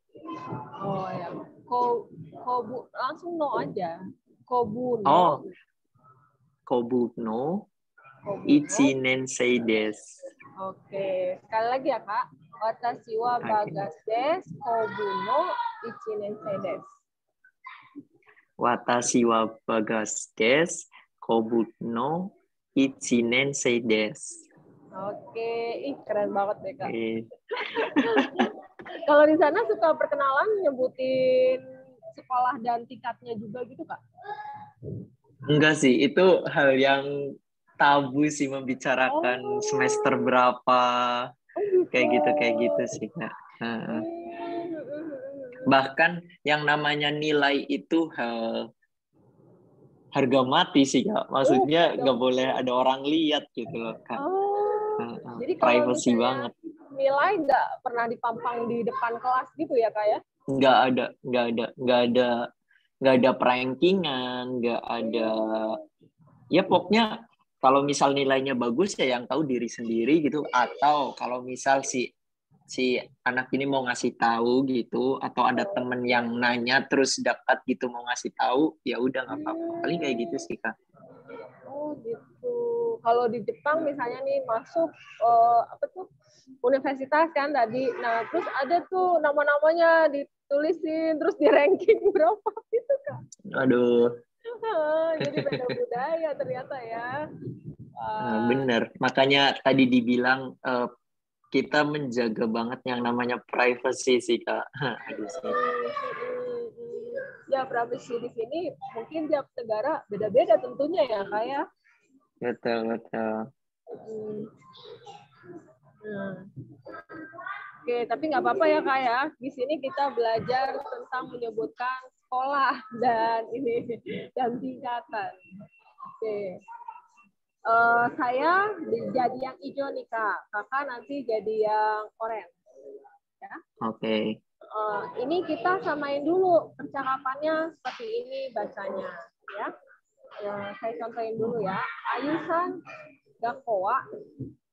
Oh ya, Kobu langsung no aja. Kobuno. Oh, Kobuno. Ichi nensei des. Oke, sekali lagi ya Kak. Watashi wa bagas des, Kobuno, ichi nensei des. Watashi wa bagas des, kobutno ichinen sei desu. Oke, ih keren banget deh Kak. Eh, Kalau di sana suka perkenalan nyebutin sekolah dan tingkatnya juga gitu Kak? Enggak sih, itu hal yang tabu sih membicarakan semester Oh, berapa, oh kayak gitu. gitu sih Kak. Heeh. Hmm. Bahkan yang namanya nilai itu harga mati sih Kak. Maksudnya Udah. nggak boleh ada orang lihat gitu loh Kak. Oh, Heeh. jadi kalau Privacy misalnya banget. nilai nggak pernah dipampang di depan kelas gitu ya Kak ya? Nggak ada prankingan, nggak ada, ya pokoknya kalau misal nilainya bagus ya yang tahu diri sendiri gitu, atau kalau misal si si anak ini mau ngasih tahu gitu, atau ada temen yang nanya terus dekat gitu mau ngasih tahu, ya udah nggak apa-apa, paling kayak gitu sih Kak. Oh gitu. Kalau di Jepang misalnya nih masuk apa tuh universitas kan tadi. Nah terus ada tuh nama-namanya ditulisin terus di ranking berapa gitu Kak. Aduh. Jadi beda budaya ternyata ya. Nah, Wah. bener, makanya tadi dibilang kita menjaga banget yang namanya privacy sih Kak. Aduh sih. Ya privacy di sini mungkin tiap negara beda-beda tentunya ya Kak ya. Betul, betul. Nah. Oke, tapi nggak apa-apa ya Kak ya. Di sini kita belajar tentang menyebutkan sekolah dan ini dan tingkatan. Oke. Saya jadi yang hijau nih Kak. Kakak nanti jadi yang oranye. Ya. Oke. Ini kita samain dulu percakapannya seperti ini bacanya. Ya. Saya contohin dulu ya. Ayusan Gakoa.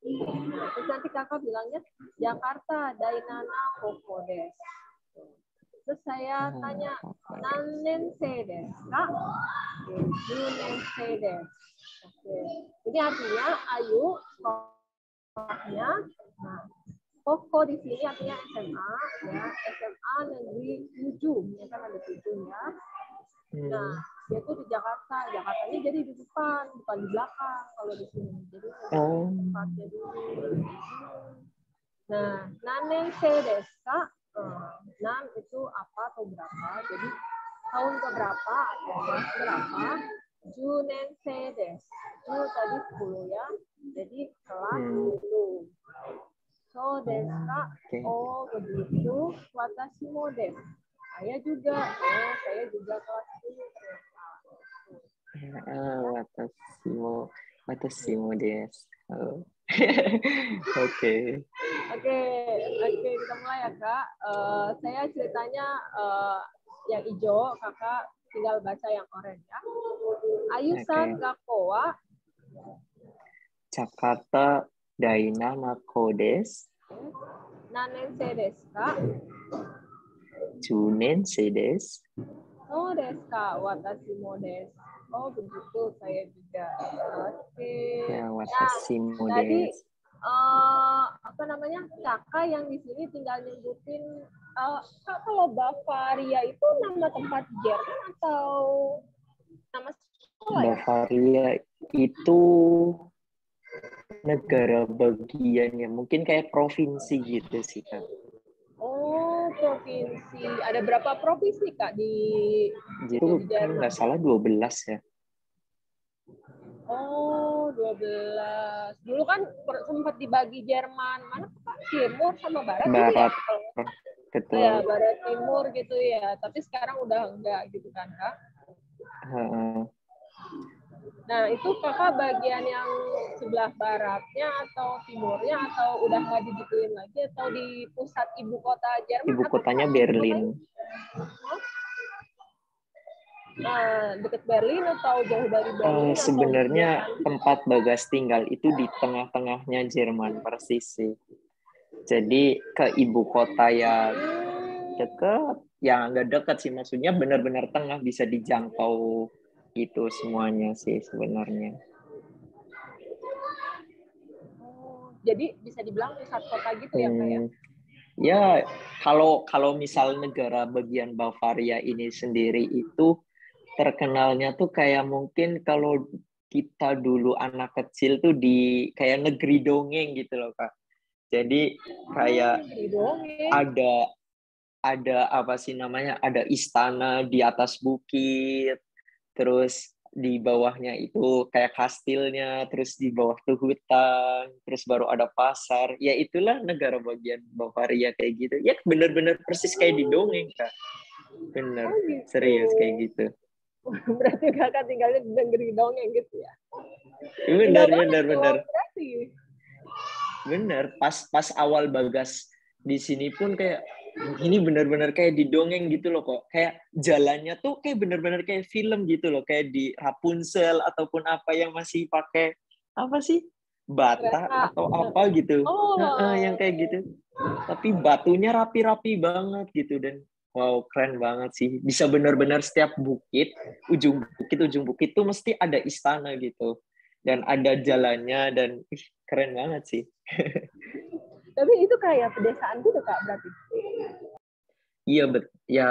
Nah, terus nanti kakak bilangnya Jakarta Dainana Kokodes. Terus saya tanya Nanen Sedes, Kak? Junen Sedes. Oke. Ini artinya Ayu sekolahnya. Nah, Koko di sini artinya SMA, ya SMA negeri 7, ya kan ada 7 ya. Nah, dia tuh di Jakarta. Jakartanya jadi di depan, bukan di belakang kalau di sini. Jadi tempatnya dulu. Nah, nanen sedeska, nan itu apa atau berapa. Jadi tahun keberapa atau kelas berapa. Junen sedes. Ju tadi 10 ya. Jadi kelas 10. So deska, oh begitu. Watashi mo desu. Saya juga, saya juga kelas 10 ternyata. Watashi mo desu. Oke. Oke, kita mulai ya Kak. Saya ceritanya yang hijau, Kakak tinggal baca yang oranye ya. Ayusan Gakowa. Jakarta Dainama Kodes. Nanen desu ka? Junen sedes. Oh desu ka, watashi mo desu. Oh begitu, saya juga. Oke. Ya, watashi mo Tadi desu. apa namanya kakak yang di sini tinggal nyebutin Kak, kalau Bavaria itu nama tempat Jerman atau nama sekolah ya? Bavaria itu negara bagian ya, mungkin kayak provinsi gitu sih Kak. Oh, provinsi. Ada berapa provinsi Kak di Itu kan Jerman? nggak salah 12 ya. Oh, 12. Dulu kan sempat dibagi Jerman. Mana Kak? Timur sama Barat, gitu ya? Barat. Betul. Ya, Barat Timur gitu ya. Tapi sekarang udah enggak gitu kan Kak? Nah, itu Kakak bagian yang sebelah baratnya atau timurnya atau udah nggak digituin lagi atau di pusat ibu kota Jerman? Ibu kotanya Berlin. Dekat Berlin atau jauh dari Berlin? Sebenarnya tempat Bagas tinggal itu di tengah-tengahnya Jerman persis sih. Jadi ke ibu kota yang dekat, yang nggak dekat sih, maksudnya benar-benar tengah, bisa dijangkau itu semuanya sih sebenarnya. Jadi bisa dibilang pusat kota gitu ya Kak ya? Ya, kalau misal negara bagian Bavaria ini sendiri itu terkenalnya tuh kayak mungkin kalau kita dulu anak kecil tuh di kayak negeri dongeng gitu loh Kak. Jadi kayak Di dongeng. ada apa sih namanya? Ada istana di atas bukit, terus di bawahnya itu kayak kastilnya, terus di bawah tuh hutan, terus baru ada pasar. Ya itulah negara bagian Bavaria kayak gitu. Ya bener-bener persis kayak di dongeng Kak. Oh Bener, gitu. serius kayak gitu. Berarti kakak tinggalnya di negeri dongeng gitu ya. Indah Bener, banget bener, tuh bener. berarti. Bener, pas awal Bagas di sini pun kayak ini bener-bener kayak di dongeng gitu loh kok. Kayak jalannya tuh kayak bener-bener kayak film gitu loh, kayak di Rapunzel ataupun apa yang masih pakai apa sih? Bata Kereta. atau apa gitu. Yang Oh. kayak gitu. Tapi batunya rapi-rapi banget gitu dan wow, keren banget sih. Bisa bener-bener setiap ujung bukit tuh mesti ada istana gitu. Dan ada jalannya dan keren banget sih. Tapi itu kayak pedesaan gitu Kak berarti. Iya, ya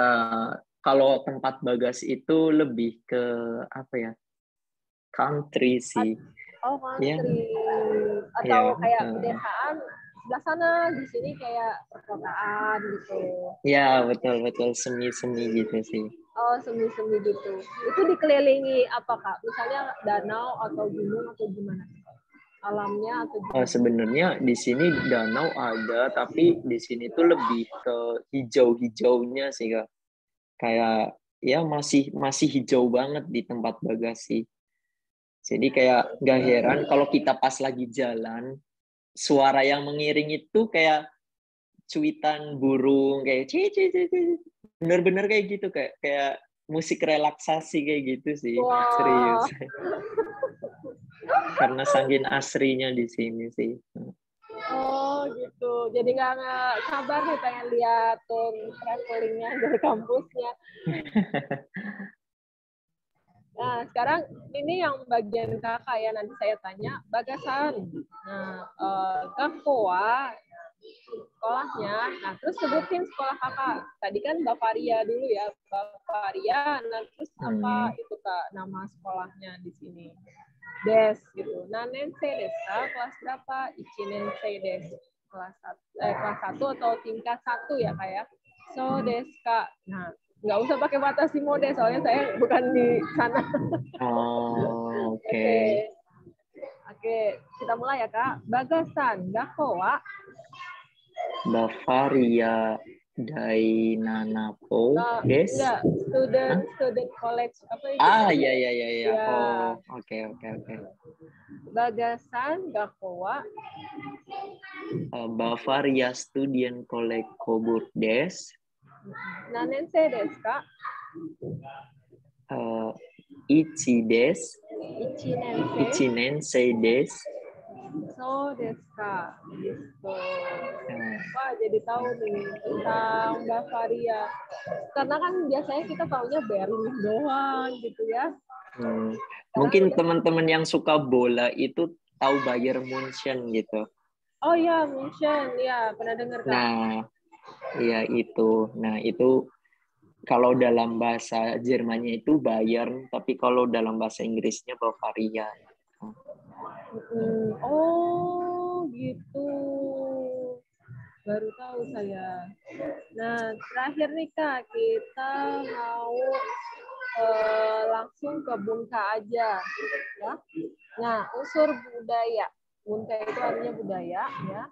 kalau tempat Bagas itu lebih ke apa ya? Country sih. Oh, Ya, country. Atau ya, kayak pedesaan sebelah sana, di sini kayak perkotaan gitu. ya betul betul semi-semi gitu sih. Oh, semi-semi gitu. Itu dikelilingi apa Kak? Misalnya danau atau gunung atau gimana? Alamnya atau gimana? Sebenarnya di sini danau ada, tapi di sini tuh lebih ke hijau-hijaunya sih Kak. Kayak ya masih masih hijau banget di tempat Bagasi. Jadi kayak gak heran kalau kita pas lagi jalan, suara yang mengiring itu kayak cuitan burung kayak bener-bener kayak gitu kayak musik relaksasi kayak gitu sih, serius. Wah. Karena saking asrinya di sini sih. Oh gitu. Jadi nggak sabar nih pengen lihat tuh travelingnya dari kampusnya. Nah, sekarang ini yang bagian kakak ya, nanti saya tanya. Bagasan. Nah, Gakoa, sekolahnya. Nah, terus sebutin sekolah kakak. Tadi kan Bavaria dulu ya, Bavaria. Nah, terus apa itu kak nama sekolahnya di sini? Des gitu. Nah, Nense Desa kelas berapa? Ichinense Des kelas 1 atau tingkat 1 ya kak ya. So Deska. Nah, nggak usah pakai batasi mode soalnya saya bukan di sana. Oh, oke. Oke. Oke, kita mulai ya kak. Bagasan, Gakowa. Bavaria Dainanapo Des. Enggak, student college apa itu? Ya ya ya ya. Ya. Oh, oke oke oke. Bagasan, Gakowa. Bavaria Studien Kolleg Coburg Des. Nanense desu ka? Ichi Des. Ichinense. Ichinense Des. So desu ka. Gitu. Wah, jadi tahu nih tentang Bavaria. Karena kan biasanya kita taunya Berlin doang gitu ya. Mungkin teman-teman yang suka bola itu tahu Bayern Munchen gitu. Oh iya, Munchen. Ya, pernah dengar Kak. Nah, ya itu. Nah, itu kalau dalam bahasa Jermannya itu Bayern, tapi kalau dalam bahasa Inggrisnya Bavaria. Oh, gitu. Baru tahu saya. Nah, terakhir nih Kak, kita mau langsung ke Bunka aja. Ya. Nah, unsur budaya. Bunka itu artinya budaya, ya.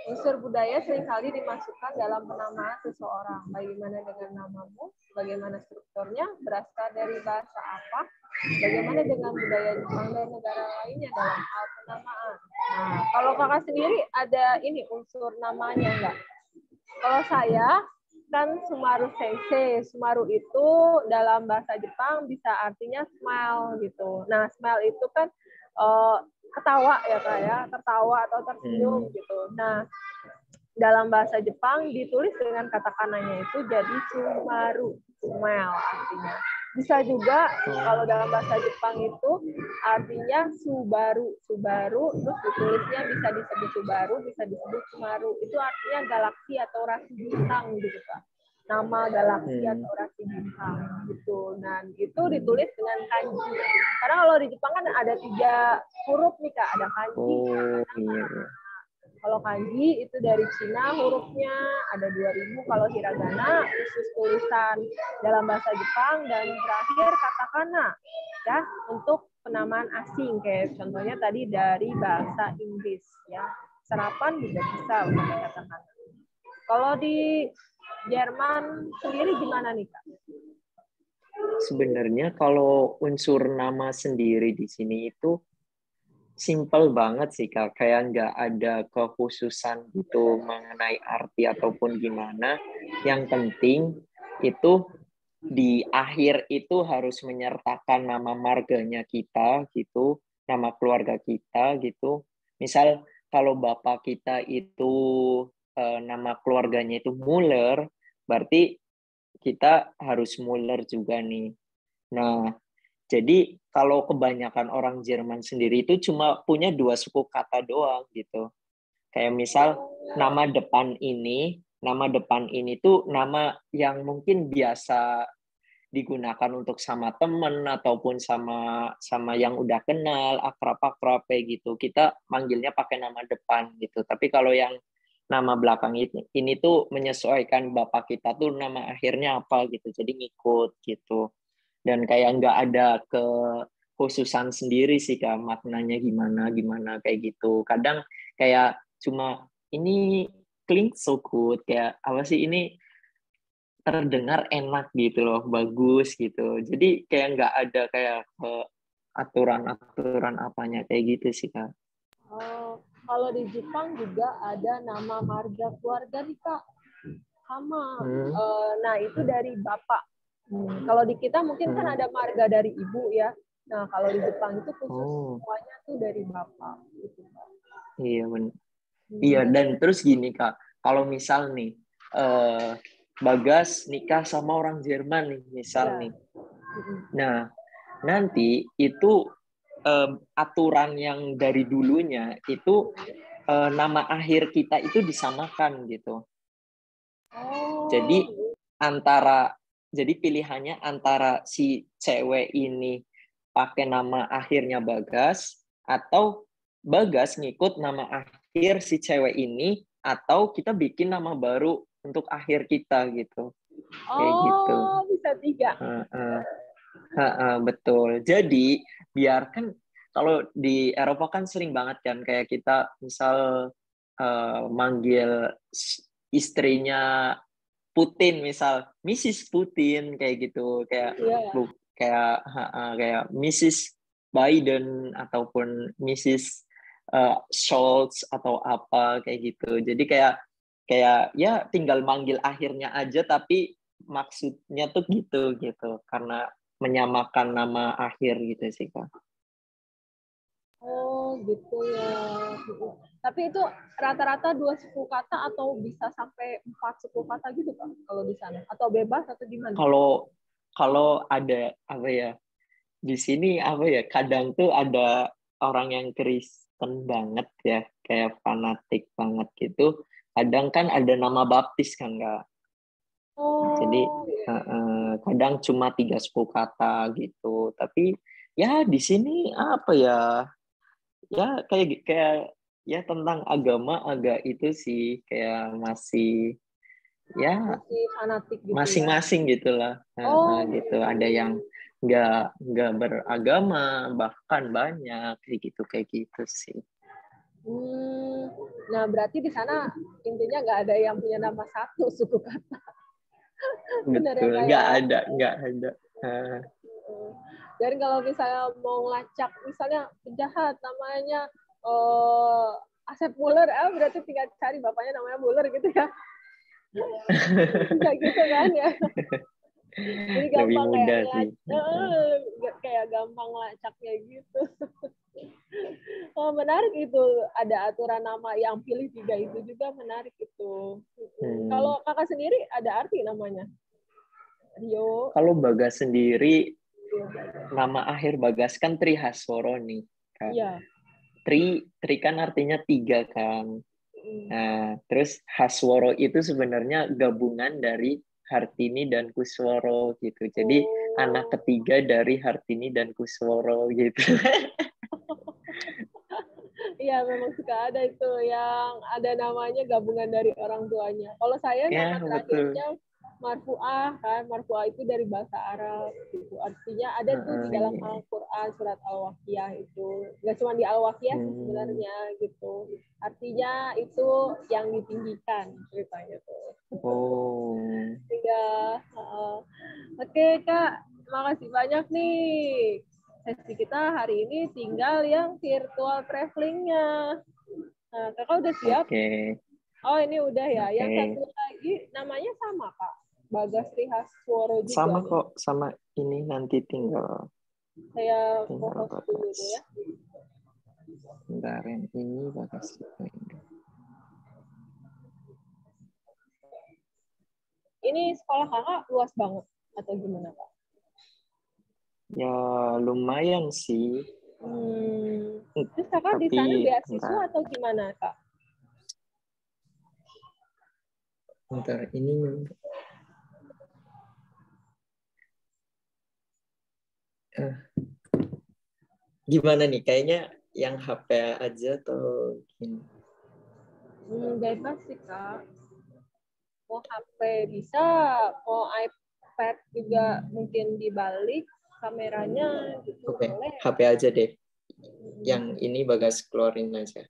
Unsur budaya seringkali dimasukkan dalam penamaan seseorang. Bagaimana dengan namamu? Bagaimana strukturnya? Berasal dari bahasa apa? Bagaimana dengan budaya Jepang dan negara lainnya dalam hal penamaan? Nah, kalau kakak sendiri ada ini unsur namanya enggak? Kalau saya kan Sumaru Sensei. Sumaru itu dalam bahasa Jepang bisa artinya smile gitu. Nah, smile itu kan ketawa ya kak ya, tertawa atau tersenyum gitu. Nah, dalam bahasa Jepang ditulis dengan katakananya itu jadi Sumaru, smile artinya. Bisa juga kalau dalam bahasa Jepang itu artinya Subaru, Subaru terus ditulisnya bisa disebut Subaru, bisa disebut Sumaru. Itu artinya galaksi atau rasi bintang gitu kak. nama galaksi atau rasi bintang gitu. Dan itu ditulis dengan kanji. Karena kalau di Jepang kan ada 3 huruf nih Kak, ada kanji. Kalau kanji itu dari Cina hurufnya ada 2000, kalau hiragana khusus tulisan dalam bahasa Jepang, dan terakhir katakana ya untuk penamaan asing kayak contohnya tadi dari bahasa Inggris ya. Serapan juga bisa untuk katakana. Kalau di Jerman sendiri gimana nih Kak? Sebenarnya kalau unsur nama sendiri di sini itu simple banget sih Kak, kayak nggak ada kekhususan gitu mengenai arti ataupun gimana. Yang penting itu di akhir itu harus menyertakan nama marganya kita gitu, nama keluarga kita gitu. Misal kalau bapak kita itu nama keluarganya itu Muller, berarti kita harus Muller juga nih. Nah, jadi kalau kebanyakan orang Jerman sendiri itu cuma punya 2 suku kata doang gitu. Kayak misal nama depan ini tuh nama yang mungkin biasa digunakan untuk sama temen ataupun sama yang udah kenal, akrab-akrab kayak gitu. Kita manggilnya pakai nama depan gitu. Tapi kalau yang nama belakang ini tuh menyesuaikan bapak kita tuh nama akhirnya apa gitu. Jadi ngikut gitu. Dan kayak nggak ada kekhususan sendiri sih Kak, maknanya gimana kayak gitu. Kadang kayak cuma ini klingt so good, kayak apa sih ini terdengar enak gitu loh, bagus gitu. Jadi kayak nggak ada kayak aturan-aturan apanya kayak gitu sih Kak. Oh, kalau di Jepang juga ada nama marga keluarga nih Kak. Sama. Nah, itu dari bapak. Kalau di kita mungkin kan ada marga dari ibu ya. Nah, kalau di Jepang itu khusus semuanya tuh dari bapak. Gitu, Kak. Iya benar. Iya, dan terus gini Kak, kalau misal nih Bagas nikah sama orang Jerman nih, misal nih. Nah, nanti itu aturan yang dari dulunya itu nama akhir kita itu disamakan gitu. Jadi jadi pilihannya antara si cewek ini pakai nama akhirnya Bagas atau Bagas ngikut nama akhir si cewek ini, atau kita bikin nama baru untuk akhir kita gitu. Kayak gitu. Bisa 3. Betul. Jadi biarkan kalau di Eropa kan sering banget kan kayak kita misal manggil istrinya Putin misal Mrs. Putin kayak gitu, kayak kayak Mrs. Biden ataupun Mrs. Scholz atau apa kayak gitu. Jadi kayak ya tinggal manggil akhirnya aja, tapi maksudnya tuh gitu karena menyamakan nama akhir gitu sih Kak. Oh gitu ya. Tapi itu rata-rata 2 suku kata atau bisa sampai 4 suku kata gitu Kak kalau di sana? Atau bebas atau gimana? Kalau ada apa ya, di sini apa ya, kadang tuh ada orang yang Kristen banget ya, kayak fanatik banget gitu. Kadang kan ada nama baptis kan Kak. Jadi kadang cuma 3 suku kata gitu. Tapi ya di sini apa ya? Ya kayak ya tentang agama agak itu sih kayak masih fanatik gitu masing-masing ya. Gitulah. Gitu. Ada yang nggak beragama, bahkan banyak kayak gitu sih. Nah berarti di sana intinya nggak ada yang punya nama satu suku kata. Betul, nggak ada. Dan kalau misalnya mau ngelacak, misalnya penjahat namanya Asep Muller, berarti tinggal cari bapaknya namanya Muller gitu ya. Bisa gitu kan ya. Jadi gampang kayak gampang ngelacaknya gitu. Oh, menarik itu, ada aturan nama yang pilih 3 itu juga menarik itu. Kalau kakak sendiri ada arti namanya? Rio. Kalau Bagas sendiri, nama akhir Bagas kan Trihaswara nih. Iya. Tri kan artinya 3 kan. Nah, terus Hasworo itu sebenarnya gabungan dari Hartini dan Kusworo gitu. Jadi anak ketiga dari Hartini dan Kusworo gitu. Iya, memang suka ada itu yang ada namanya gabungan dari orang tuanya. Kalau saya nama Ya, betul. terakhirnya Marfu'ah kan, Marfu'ah itu dari bahasa Arab gitu. Artinya ada tuh di dalam Iya. Al-Qur'an surat Al-Waqiah itu. Nggak cuma di Al-Waqiah sih sebenarnya gitu. Artinya itu yang ditinggikan ceritanya tuh. Oh, Iya. Oke, Kak. Terima kasih banyak nih. Sesi kita hari ini tinggal yang virtual traveling-nya. Nah, Kakak udah siap? oke. Oh, ini udah ya. Yang Oke. satu lagi namanya sama, Kak. Bagas Rihasworo juga Sama nih. kok, sama ini nanti tinggal Saya tinggal co-host dulu bagas. deh ya. Bentar, yang ini bagas. Ini sekolah Kakak luas banget atau gimana, Kak? Ya lumayan sih. Terus Kakak di Tapi sana beasiswa bentar, atau gimana, Kak? bentar ini eh, gimana nih? Kayaknya yang HP aja atau gini. Bebas sih, Kak. Mau HP bisa, mau iPad juga mungkin dibalik kameranya gitu Oke, boleh. HP aja deh. Yang ini bagas keluarin aja.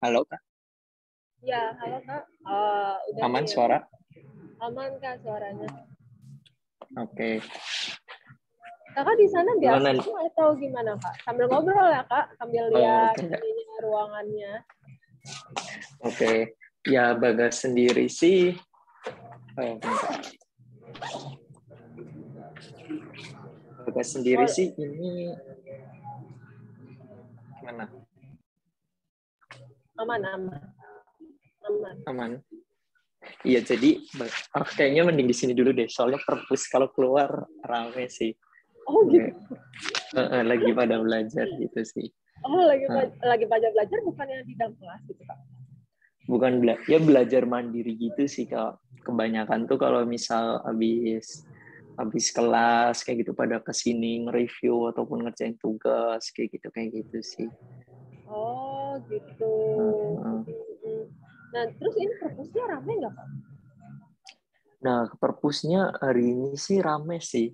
Halo Kak, Ya, halo Kak. Udah aman nih. suara? Aman Kak suaranya. Oke. Kakak di sana Gimana? beasiswa atau gimana Kak? Sambil ngobrol ya Kak, sambil lihat Oke. ininya ruangannya. Oke. Ya bagas sendiri sih. Bentar. Bagas sendiri Oh, sih ini gimana? aman, aman. Aman. Aman. Iya, jadi kayaknya mending di sini dulu deh. Soalnya perpus kalau keluar rame sih. Oh gitu. Lagi pada belajar gitu sih. Oh, lagi belajar bukannya di dalam kelas gitu Kak? Bukan ya belajar mandiri gitu sih Kak. Kebanyakan tuh kalau misal habis kelas kayak gitu pada kesini nge-review ataupun ngerjain tugas kayak gitu sih. Oh gitu. Uh, Nah, terus ini perpusnya rame nggak Kak? Nah, perpusnya hari ini sih rame sih.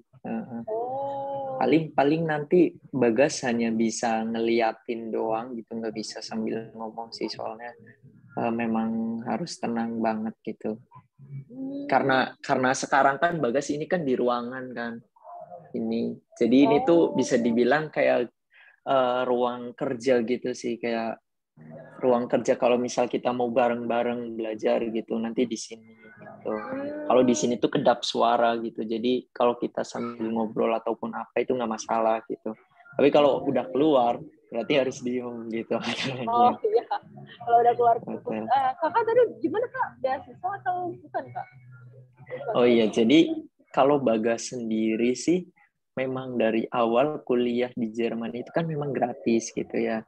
Oh. Paling nanti Bagas hanya bisa ngeliatin doang gitu, nggak bisa sambil ngomong sih soalnya memang harus tenang banget gitu. Karena sekarang kan Bagas ini kan di ruangan kan ini, jadi ini tuh bisa dibilang kayak ruang kerja gitu sih, kayak ruang kerja kalau misal kita mau bareng-bareng belajar gitu nanti di sini gitu. Kalau di sini tuh kedap suara gitu, jadi kalau kita sambil ngobrol ataupun apa itu nggak masalah gitu. Tapi kalau udah keluar berarti harus diem gitu. Oh iya, kalau udah keluar perpus. Oke. Kakak tadi gimana Kak? Beasiswa atau bukan Kak? Bukan, Oh ya? iya, jadi kalau Bagas sendiri sih memang dari awal kuliah di Jerman itu kan memang gratis gitu ya.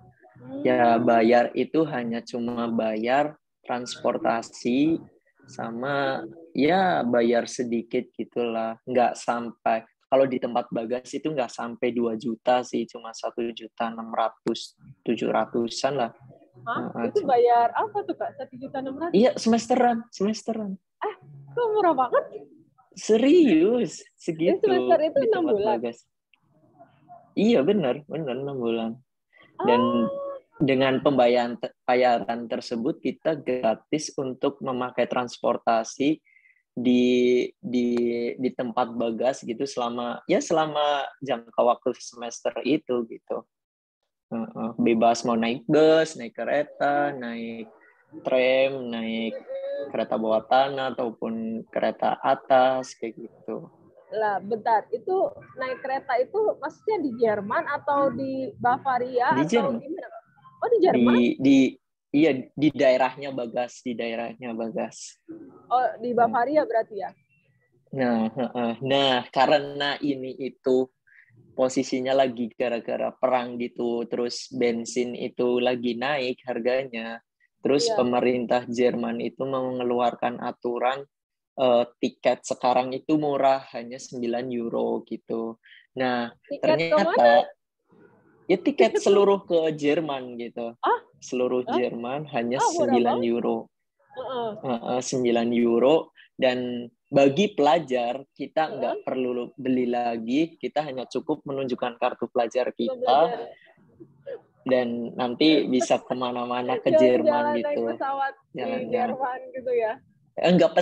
Ya bayar itu hanya cuma bayar transportasi sama ya bayar sedikit gitulah, nggak sampai, kalau di tempat Bagas itu nggak sampai 2 juta sih, cuma 1.600.000 700-an lah. Hah? Itu bayar apa tuh Kak? 1.600.000? Iya, semesteran Kok murah banget? serius Ini semester segitu itu di 6 tempat bulan? Bagas. Iya benar 6 bulan. Dan Oh, dengan pembayaran tersebut kita gratis untuk memakai transportasi di di di tempat Bagas gitu selama jangka waktu semester itu gitu. Bebas mau naik bus, naik kereta, naik tram, naik kereta bawah tanah ataupun kereta atas kayak gitu. lah bentar. Itu naik kereta itu maksudnya di Jerman atau di Bavaria Di atau Jerman, gimana Kak? Oh di di Jerman? di Iya, di daerahnya Bagas, di daerahnya Bagas. Oh, di Bavaria berarti ya? Nah, karena ini itu posisinya lagi gara-gara perang gitu, terus bensin itu lagi naik harganya, terus Iya. pemerintah Jerman itu mengeluarkan aturan tiket sekarang itu murah, hanya 9 euro gitu. Nah, Tiket kemana? ternyata ya tiket Tiket kemana? seluruh ke Jerman gitu. Ah, Seluruh ah, Jerman hanya murah 9 banget. euro. Heeh. 9 euro, dan bagi pelajar kita Heeh. nggak perlu beli lagi, kita hanya cukup menunjukkan kartu pelajar Cuma kita belajar. dan nanti bisa kemana-mana ke Jerman Jalan-jalan naik gitu, pesawat di jalan-jalan. Jerman gitu ya? Nggak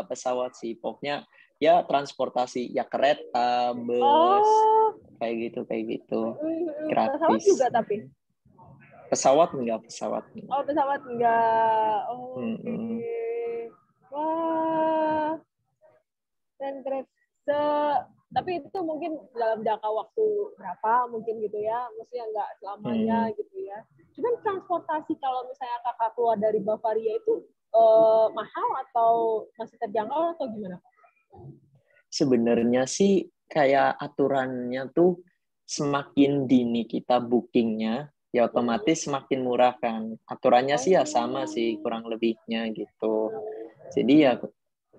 pesawat sih, pokoknya ya transportasi ya kereta, bus, Oh, kayak gitu, pesawat gratis. juga tapi? Pesawat Oh, enggak. pesawat enggak. Oh, oke. Mm-mm. Wah, keren. Tapi itu mungkin dalam jangka waktu berapa mungkin gitu ya. Maksudnya nggak selamanya Hmm. gitu ya. Cuman transportasi kalau misalnya kakak keluar dari Bavaria itu mahal atau masih terjangkau atau gimana? Sebenarnya sih kayak aturannya tuh semakin dini kita bookingnya, ya otomatis semakin murah kan. Aturannya sih ya sama sih Oh. kurang lebihnya gitu. Jadi ya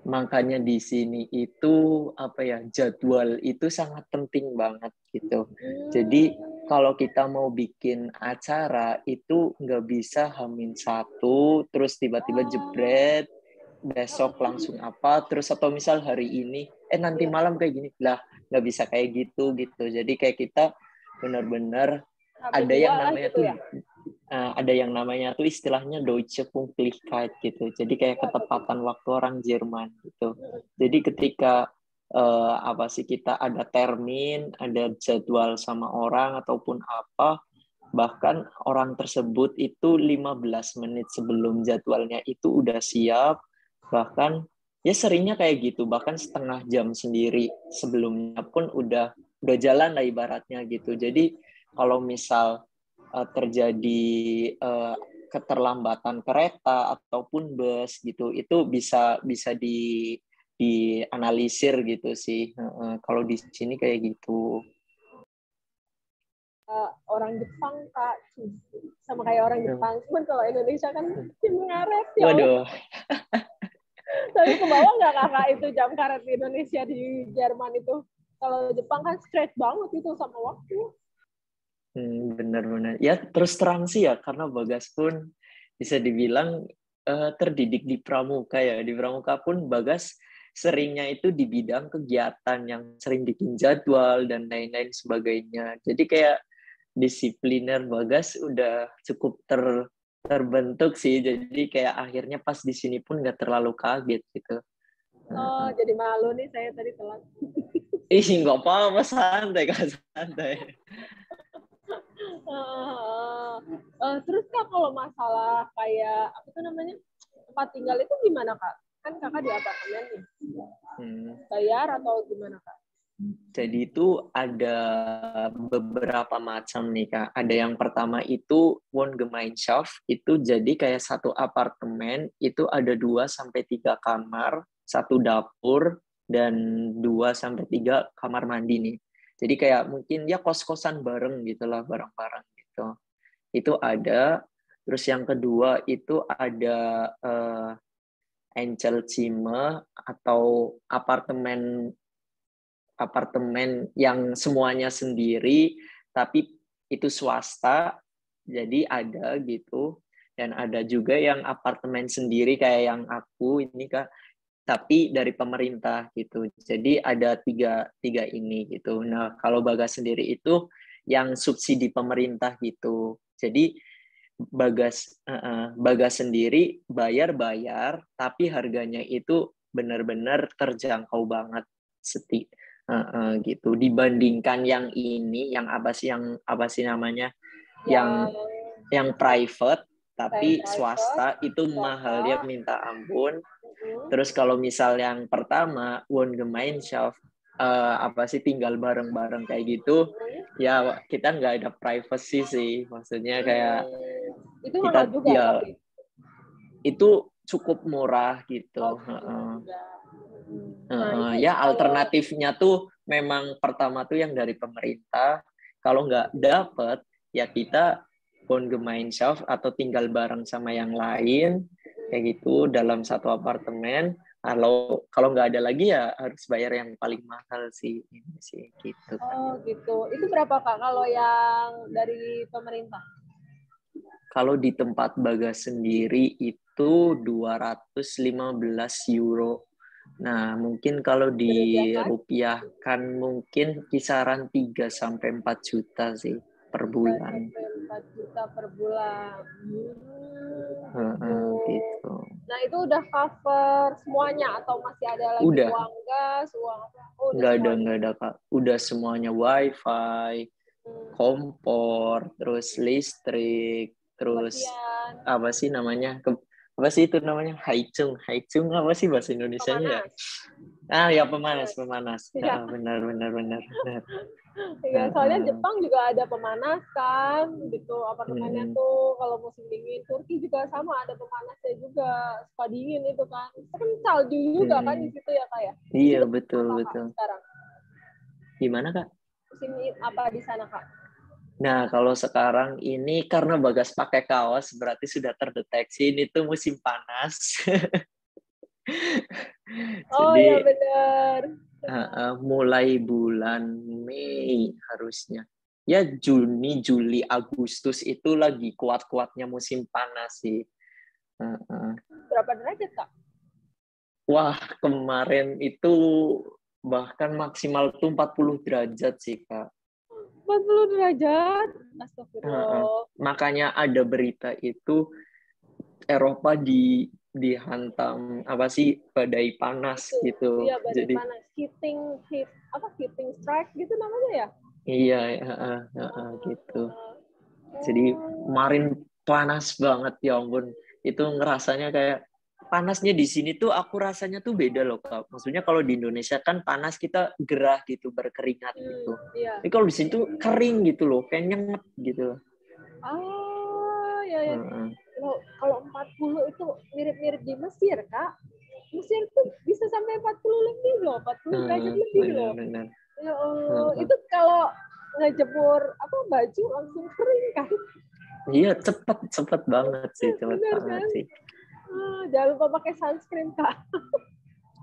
makanya di sini itu apa ya, jadwal itu sangat penting banget gitu. Jadi kalau kita mau bikin acara itu nggak bisa H-1 terus tiba-tiba jebret besok langsung apa, terus atau misal hari ini nanti Iya. malam kayak gini lah, nggak bisa kayak gitu. Jadi kayak kita benar-benar Hamin ada dua yang lah namanya gitu tuh ya. istilahnya Deutsche Pünktlichkeit gitu. Jadi kayak ketepatan waktu orang Jerman gitu. Jadi ketika apa sih, kita ada termin, ada jadwal sama orang ataupun apa, bahkan orang tersebut itu 15 menit sebelum jadwalnya itu udah siap, bahkan ya seringnya kayak gitu, bahkan setengah jam sendiri sebelumnya pun udah jalan lah ibaratnya gitu. Jadi kalau misal terjadi uh, keterlambatan kereta ataupun bus gitu, itu bisa bisa dianalisir gitu sih. Kalau di sini kayak gitu. Orang Jepang kak sama kayak orang Jepang, cuman kalau Indonesia kan tim ngaret ya Allah. Waduh. Tapi ke bawah nggak kakak itu jam karet di Indonesia di Jerman itu? Kalau Jepang kan straight banget itu sama waktu. Benar-benar. Ya terus terang sih ya, karena Bagas pun bisa dibilang terdidik di Pramuka ya. Di Pramuka pun Bagas seringnya itu di bidang kegiatan yang sering bikin jadwal dan lain-lain sebagainya. Jadi kayak disipliner Bagas udah cukup terbentuk sih. Jadi kayak akhirnya pas di sini pun nggak terlalu kaget gitu. Oh, jadi malu nih saya tadi telat. Nggak apa-apa, santai Kak, santai. Terus kak kalau masalah kayak apa tuh namanya tempat tinggal itu gimana kak? Kan kakak di apartemen nih, bayar atau gimana kak? Jadi itu ada beberapa macam nih Kak. Ada yang pertama itu Wohngemeinschaft, itu jadi kayak satu apartemen itu ada 2 sampai 3 kamar, satu dapur, dan 2 sampai 3 kamar mandi nih. Jadi kayak mungkin ya kos-kosan bareng gitulah, bareng-bareng gitu. Itu ada. Terus yang kedua itu ada Einzelzimmer atau apartemen yang semuanya sendiri, tapi itu swasta, jadi ada gitu. Dan ada juga yang apartemen sendiri kayak yang aku ini Kak, tapi dari pemerintah gitu. Jadi ada tiga ini gitu. Nah kalau Bagas sendiri itu yang subsidi pemerintah gitu. Jadi Bagas sendiri bayar, tapi harganya itu benar-benar terjangkau banget, gitu. Dibandingkan yang ini, yang apa sih namanya, Yang yang private, tapi private, swasta itu mahalnya swasta. minta ampun. Terus kalau misal yang pertama Wohngemeinschaft, apa sih, tinggal bareng-bareng kayak gitu, ya kita nggak ada privacy sih, maksudnya kayak Itu mahal juga ya tapi. Itu cukup murah gitu. Oh, juga. Nah, itu Ya kalau alternatifnya tuh memang pertama tuh yang dari pemerintah. Kalau nggak dapet ya kita main self atau tinggal bareng sama yang lain kayak gitu dalam satu apartemen. Kalau nggak ada lagi ya harus bayar yang paling mahal sih ini sih gitu kan. oh gitu. Itu berapa Kak kalau yang dari pemerintah? Kalau di tempat Bagas sendiri itu 215 euro. Nah, mungkin kalau Berapa? dirupiahkan mungkin kisaran 3 sampai 4 juta sih per 3 bulan. sampai 4 juta per bulan. Gitu. Gitu. Nah, itu udah cover semuanya atau masih ada lagi Udah, uang gas, uang apa? Oh, udah semuanya. nggak ada Kak. Udah semuanya wifi, Hmm. kompor, terus listrik, terus Kebersihan, apa sih namanya? Apa sih itu namanya? Haicung. Haicung apa sih bahasa Indonesianya ya? pemanas. Ya pemanas, pemanas. Iya. Benar, benar, benar, benar. Iya, soalnya Jepang juga ada pemanas kan, gitu apartemennya Mm-mm. tuh kalau musim dingin. Turki juga sama ada pemanasnya juga, suka dingin itu kan. Itu kan salju juga kan di Mm-mm. situ ya kak ya. Di Iya, situ betul, apa kak betul. sekarang? Gimana, Kak? Musim apa di sana kak? Nah, kalau sekarang ini karena Bagas pakai kaos, berarti sudah terdeteksi ini tuh musim panas. Oh ya Jadi, benar. mulai bulan Mei harusnya. Ya, Juni, Juli, Agustus itu lagi kuat-kuatnya musim panas sih. Uh-uh. Berapa derajat kak? Wah, kemarin itu bahkan maksimal tuh 40 derajat sih, Kak. 40 derajat. Uh-uh. Astagfirullah. Makanya ada berita itu Eropa dihantam apa sih badai panas Itu, gitu. iya badai Jadi panas. Heating strike gitu namanya ya? iya gitu. Jadi Oh, kemarin panas banget ya ampun. Itu ngerasanya kayak panasnya di sini tuh aku rasanya tuh beda loh Kak. Maksudnya kalau di Indonesia kan panas kita gerah gitu, berkeringat gitu. iya. Tapi kalau di sini tuh kering gitu loh, kayak nyenget gitu. Ah, ya ya. Heeh. Kalau 40 itu mirip-mirip di Mesir, Kak. Mesir tuh bisa sampai 40 lebih loh, 40 derajat lebih loh. Benar-benar. Ya Allah, itu kalau ngejemur apa baju langsung kering kan? Iya, cepet banget sih, cepet Benar banget kan? sih. Ah, jangan lupa pakai sunscreen, Kak.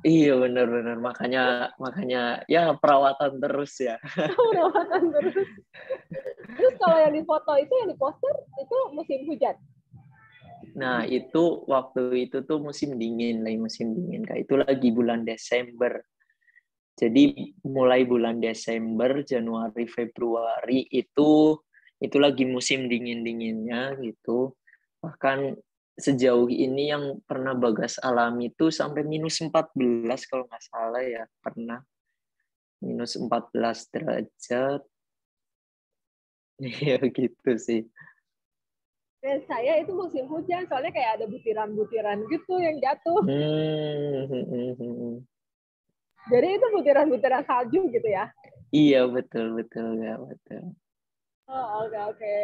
Iya benar-benar makanya ya perawatan terus ya. Perawatan terus. Terus kalau yang di foto itu yang di poster itu musim hujan. Nah itu waktu itu tuh musim dingin kayak itu lagi bulan Desember. Jadi mulai bulan Desember, Januari, Februari itu lagi musim dingin-dinginnya gitu. Bahkan sejauh ini yang pernah Bagas alami itu sampai -14 kalau nggak salah ya pernah -14 derajat. Iya gitu sih. Dan saya itu musim hujan, soalnya kayak ada butiran-butiran gitu yang jatuh. Hmm. Jadi itu butiran-butiran salju gitu ya. Iya betul betul ya betul. Oh, oke oke.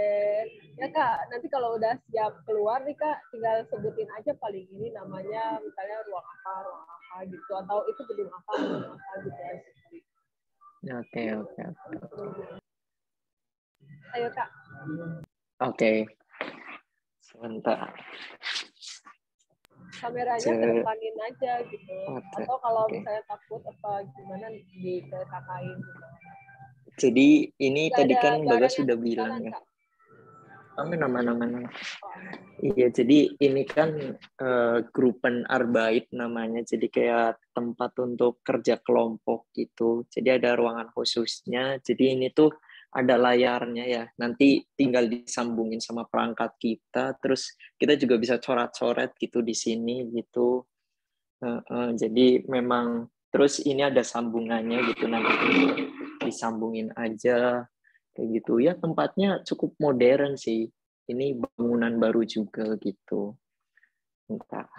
Ya Kak, nanti kalau udah siap keluar nih Kak, tinggal sebutin aja paling ini namanya misalnya ruang apa gitu atau itu gedung apa gitu ya. Oke. Ayo Kak, Oke. Sebentar. kameranya Ce- kedepanin aja gitu. Oke. Atau kalau Oke. misalnya takut apa gimana dikatakan gitu. Jadi ini tadi kan Gak ada Bagas yang sudah bilang ketinggalan ya. Kak. Aman. Oh, Iya, jadi ini kan Gruppen Arbeit namanya. Jadi kayak tempat untuk kerja kelompok gitu. Jadi ada ruangan khususnya. Jadi ini tuh ada layarnya ya. Nanti tinggal disambungin sama perangkat kita. Terus kita juga bisa coret-coret gitu di sini gitu. Jadi memang terus ini ada sambungannya gitu. Nanti disambungin aja kayak gitu. Ya tempatnya cukup modern sih. Ini bangunan baru juga gitu. Bentar.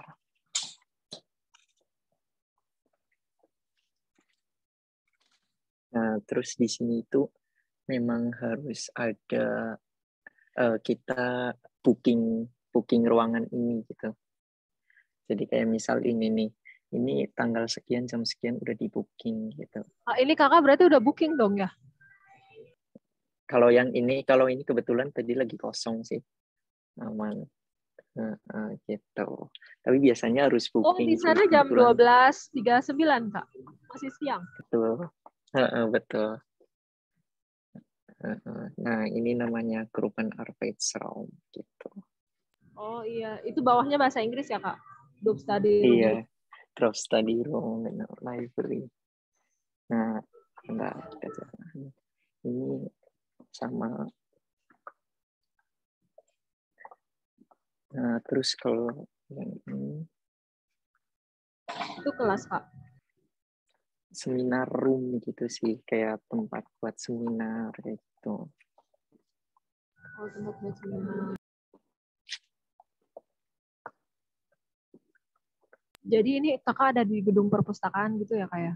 Nah, terus di sini itu memang harus ada kita booking ruangan ini gitu. Jadi kayak misal ini tanggal sekian jam sekian udah di booking gitu. Ini kakak berarti udah booking dong ya? Kalau ini kebetulan tadi lagi kosong sih, aman. Gitu. Tapi biasanya harus booking. Di sana jam 12.39 Kak, masih siang. Betul, betul. Nah ini namanya Group Arbeits Raum gitu. Oh iya, itu bawahnya bahasa Inggris ya Kak? Group study room. Iya, Group study room dan library. Nah, ini sama. Nah, terus kalau yang ini itu kelas Kak? Seminar room gitu sih, kayak tempat buat seminar kayak gitu. Oh, tempat buat seminar. Jadi ini kakak ada di gedung perpustakaan gitu ya Kak ya?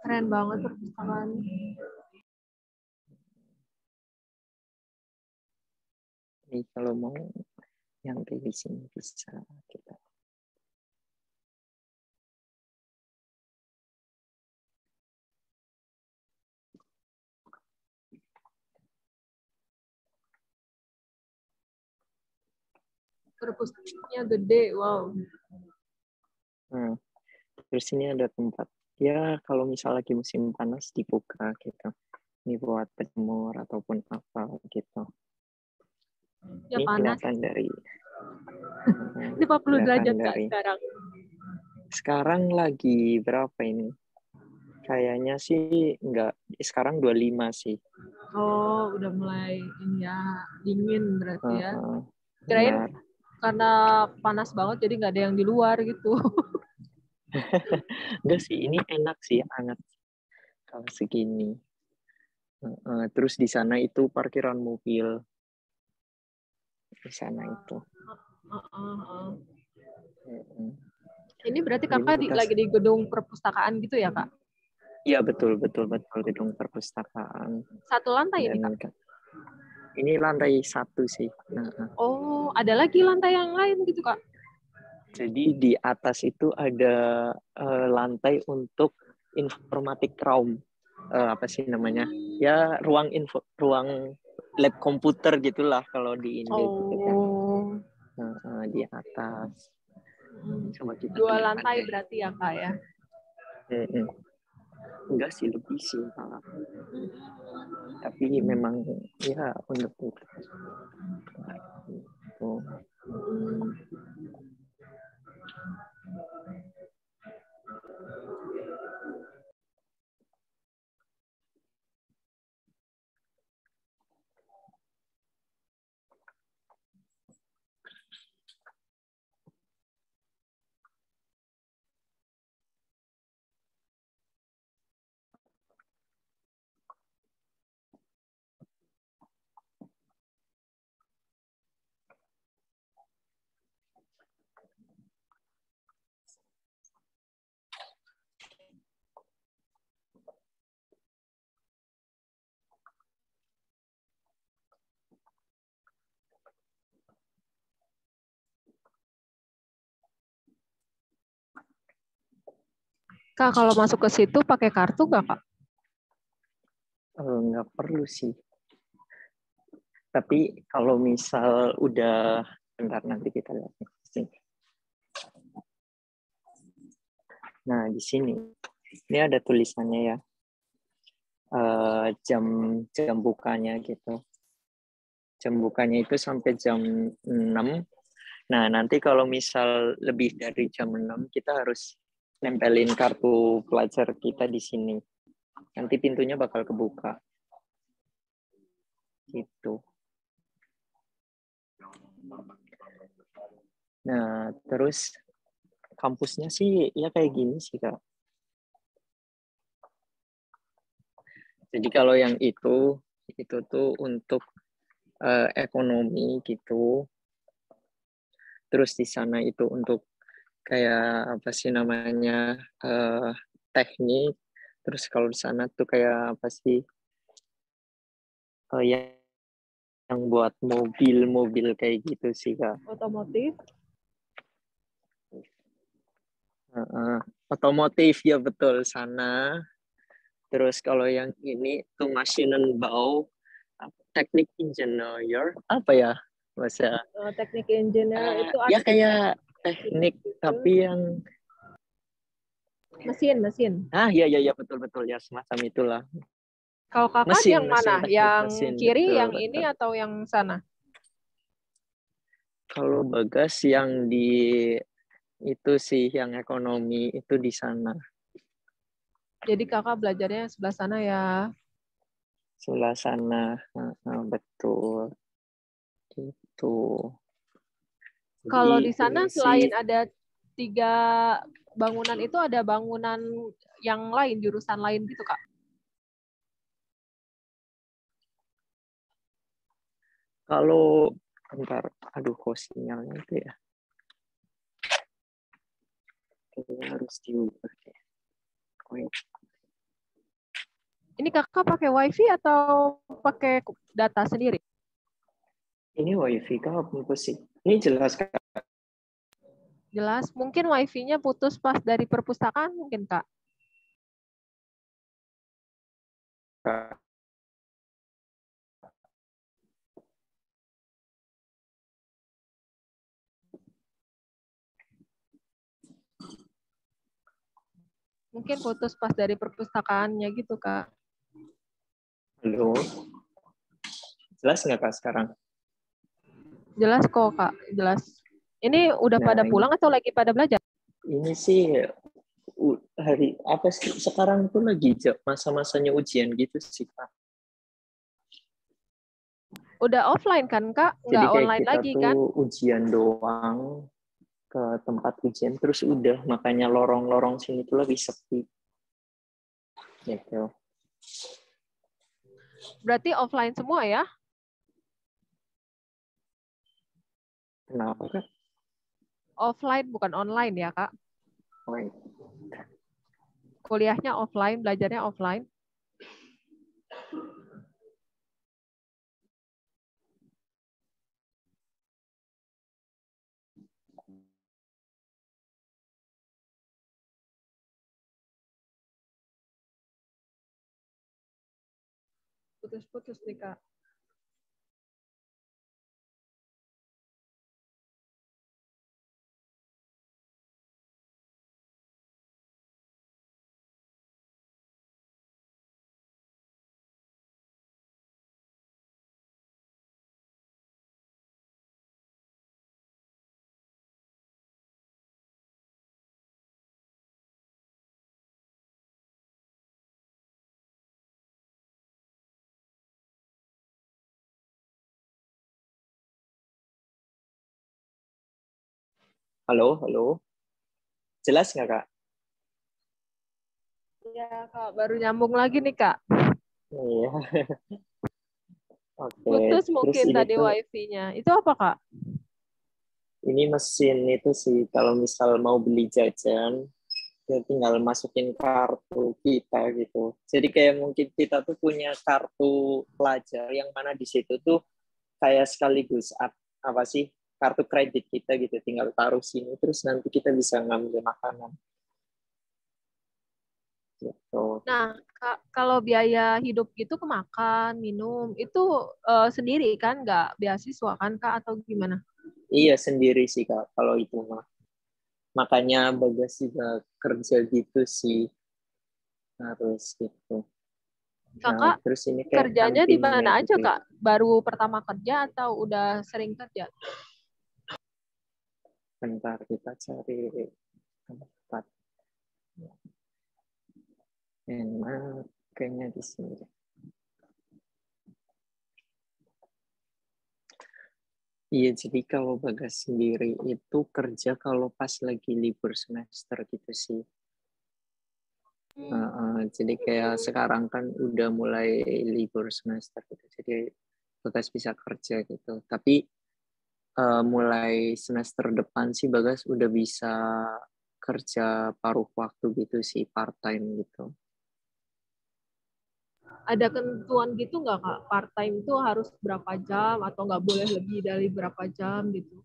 Keren banget perpustakaan. Ini kalau mau yang di sini bisa kita. Perpustakaannya gede, wow. Nah, terus ini ada tempat. Ya kalau misal lagi musim panas dibuka gitu. Ini buat berjemur ataupun apa gitu. Ya Ini panas. kelihatan dari 50 derajat Kak sekarang. Sekarang lagi berapa ini? Kayaknya sih enggak. Sekarang 25 sih. Oh, udah mulai ini ya, dingin berarti ya. Kirain Benar. karena panas banget jadi nggak ada yang di luar gitu. Enggak sih, ini enak sih, hangat kalau segini. Terus di sana itu parkiran mobil. Di sana itu. Ini berarti Ini kakak kita lagi di gedung perpustakaan gitu ya Kak? Iya betul gedung perpustakaan. Satu lantai ini Kak? Ini lantai 1 sih. Oh, ada lagi lantai yang lain gitu Kak? Jadi di atas itu ada lantai untuk informatik room. Apa sih namanya? Ya ruang lab komputer gitulah kalau di Indo gitu kan. Di atas. Coba kita 2 lihat lantai deh. berarti ya Kak ya? Enggak sih, lebih sih malah. Tapi memang ya untuk itu. Kak, kalau masuk ke situ pakai kartu nggak Kak? Nggak perlu sih. Tapi kalau misal udah, bentar nanti kita lihat. Nah di sini, ini ada tulisannya ya, jam bukanya gitu. Jam bukanya itu sampai jam 6. Nah nanti kalau misal lebih dari jam 6 kita harus nempelin kartu pelajar kita di sini. Nanti pintunya bakal kebuka. Gitu. Nah, terus kampusnya sih ya kayak gini sih, Kak. Jadi kalau yang itu tuh untuk ekonomi gitu. Terus di sana itu untuk kayak apa sih namanya teknik. Terus kalau di sana tuh kayak apa sih yang buat mobil kayak gitu sih, Kak. Otomotif. Otomotif ya betul sana. Terus kalau yang ini tuh Maschinenbau, teknik engineer apa ya bahasa? Teknik engineer itu Ya arti kayak teknik tapi yang mesin. ya betul ya semacam itulah. Kalau kakak yang mana? Teknik Yang mesin kiri, betul yang ini betul. atau yang sana? Kalau Bagas yang di itu sih yang ekonomi itu di sana. Jadi kakak belajarnya sebelah sana ya. Sebelah sana, betul. Itu. Kalau Jadi di sana ini sih selain ada 3 bangunan itu ada bangunan yang lain, jurusan lain gitu, Kak? kalau bentar, aduh kok sinyalnya itu ya. Kayaknya harus diubah deh. Wait. Ini kakak pakai wifi atau pakai data sendiri? Ini wifi kah apa sih? Ini jelas Kak. Jelas. Mungkin wifi-nya putus pas dari perpustakaan mungkin, Kak. Mungkin putus pas dari perpustakaannya gitu, Kak. Halo. Jelas nggak Kak sekarang? Jelas kok, Kak. Jelas. Ini udah pada Nah, pulang atau lagi pada belajar? ini sih hari apa sih sekarang tuh lagi masa-masanya ujian gitu sih Kak. Udah offline kan, Kak? Jadi Nggak kayak online kita lagi kan? tuh ujian doang ke tempat ujian terus udah makanya lorong-lorong sini tuh lebih sepi. Gitu. Berarti offline semua ya? Kenapa Kak? Offline bukan online ya, Kak? Wait. Kuliahnya offline, belajarnya offline. Putus-putus nih, Kak. Halo. Jelas nggak Kak? Iya, Kak. Baru nyambung lagi nih, Kak. Iya. Oke. Putus Terus mungkin ini tadi tuh wifi-nya. Itu apa, Kak? ini mesin itu sih kalau misal mau beli jajan ya tinggal masukin kartu kita gitu. Jadi kayak mungkin kita tuh punya kartu pelajar yang mana di situ tuh kayak sekaligus apa sih kartu kredit kita gitu. Tinggal taruh sini terus nanti kita bisa ngambil makanan gitu. Nah, Kak, kalau biaya hidup gitu kemakan, minum, itu sendiri kan? Nggak beasiswa kan, Kak? Atau gimana? Iya sendiri sih Kak kalau itu mah. Makanya Bagas juga kerja gitu sih harus gitu. Nah, Kakak terus ini kayak kerjanya di kantinnya mana aja, gitu. Kak? Baru pertama kerja atau udah sering kerja? Bentar kita cari tempat enak. kayaknya di sini. Iya, jadi kalau Bagas sendiri itu kerja kalau pas lagi libur semester gitu sih. Jadi kayak sekarang kan udah mulai libur semester gitu, jadi Bagas bisa kerja gitu. Tapi mulai semester depan sih Bagas udah bisa kerja paruh waktu gitu sih, part time gitu. Ada ketentuan gitu nggak Kak? Part time itu harus berapa jam atau nggak boleh lebih dari berapa jam gitu?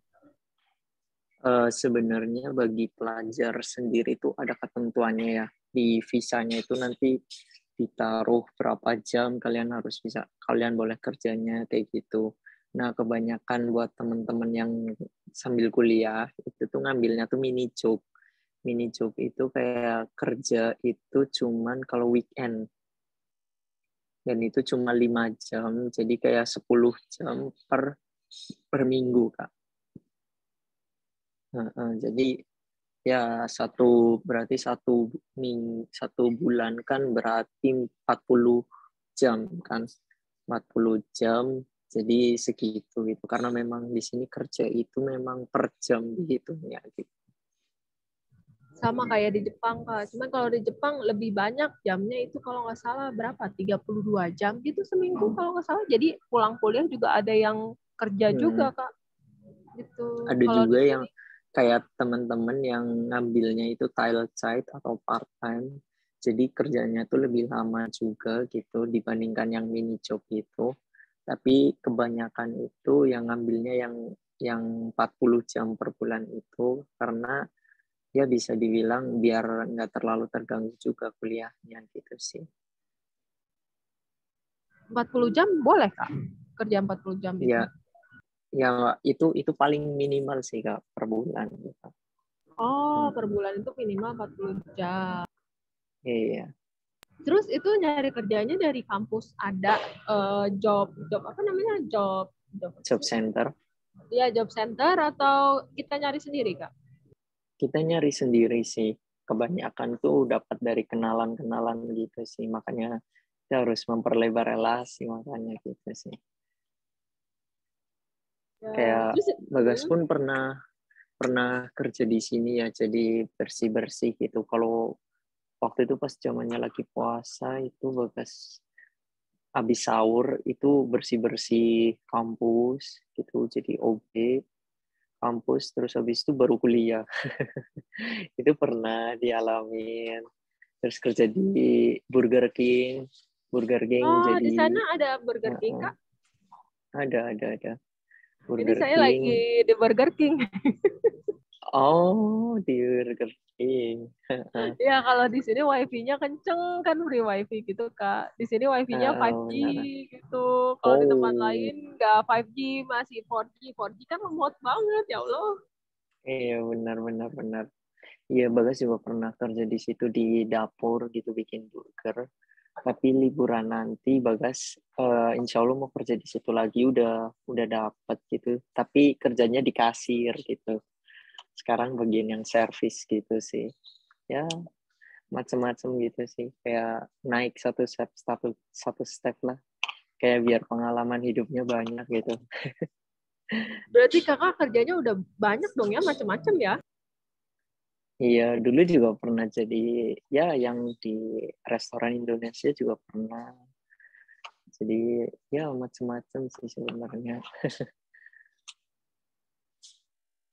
Sebenarnya bagi pelajar sendiri itu ada ketentuannya ya. Di visanya itu nanti ditaruh berapa jam kalian boleh kerjanya kayak gitu. Nah, kebanyakan buat teman-teman yang sambil kuliah itu tuh ngambilnya tuh mini job. Mini job itu kayak kerja itu cuman kalau weekend. Dan itu cuma 5 jam, jadi kayak 10 jam per minggu, Kak. Jadi ya berarti satu bulan kan berarti 40 jam kan, 40 jam, jadi segitu gitu, karena memang di sini kerja itu memang per jam gitu ya gitu. Sama kayak di Jepang Kak. Cuman kalau di Jepang lebih banyak jamnya itu kalau nggak salah berapa? 32 jam gitu seminggu kalau nggak salah. Jadi pulang kuliah juga ada yang kerja Hmm, juga Kak. Gitu. ada Kalau di juga yang sini kayak teman-teman yang ngambilnya itu tile side atau part time, jadi kerjanya tuh lebih lama juga gitu dibandingkan yang mini job itu. Tapi kebanyakan itu yang ngambilnya yang 40 jam per bulan itu karena ya bisa dibilang biar nggak terlalu terganggu juga kuliahnya gitu sih. 40 jam boleh Kak? Kerja 40 jam itu. Ya, ya itu paling minimal sih Kak per bulan gitu. Oh, per bulan itu minimal 40 jam. Iya. Terus itu nyari kerjanya dari kampus ada job job apa namanya? Job Job center. ya job center atau kita nyari sendiri Kak? Kita nyari sendiri sih. Kebanyakan tuh dapat dari kenalan-kenalan gitu sih. Makanya kita harus memperlebar relasi makanya gitu sih. Ya, Kayak terus Bagas pun pernah kerja di sini ya, jadi bersih-bersih gitu. Kalau waktu itu pas zamannya lagi puasa itu Bagas habis sahur itu bersih-bersih kampus gitu, jadi OB kampus, terus habis itu baru kuliah. Itu pernah dialamin. Terus kerja di Burger King oh di jadi sana ada Burger King uh, Kak? ada Ini Burger saya King. lagi di Burger King. Oh, di Burger King. Ya kalau di sini wifi-nya kenceng kan free wifi gitu Kak. Di sini wifi-nya 5G Benar. gitu. Kalau di tempat Oh, lain nggak 5G masih 4G. 4G kan lemot banget ya Allah. iya benar. Iya, Bagas juga pernah kerja di situ di dapur gitu bikin burger. Tapi liburan nanti Bagas insya Allah mau kerja di situ lagi udah dapat gitu. Tapi kerjanya di kasir gitu. Sekarang bagian yang service gitu sih. Ya, macam-macam gitu sih. Kayak naik satu step lah. Kayak biar pengalaman hidupnya banyak gitu. Berarti Kakak kerjanya udah banyak dong ya macam-macam ya. Iya, dulu juga pernah jadi ya yang di restoran Indonesia juga pernah. Jadi ya macam-macam sih sebenarnya.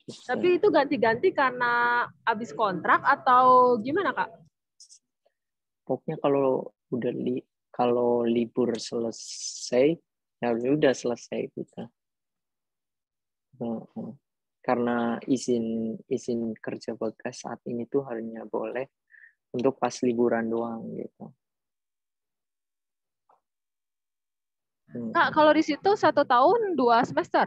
Tapi Gitu. itu ganti-ganti karena habis kontrak atau gimana Kak? Pokoknya kalau libur selesai, ya udah selesai kita. Karena izin kerja Bagas saat ini tuh hanya boleh untuk pas liburan doang gitu. Kak, kalau di situ 1 tahun 2 semester.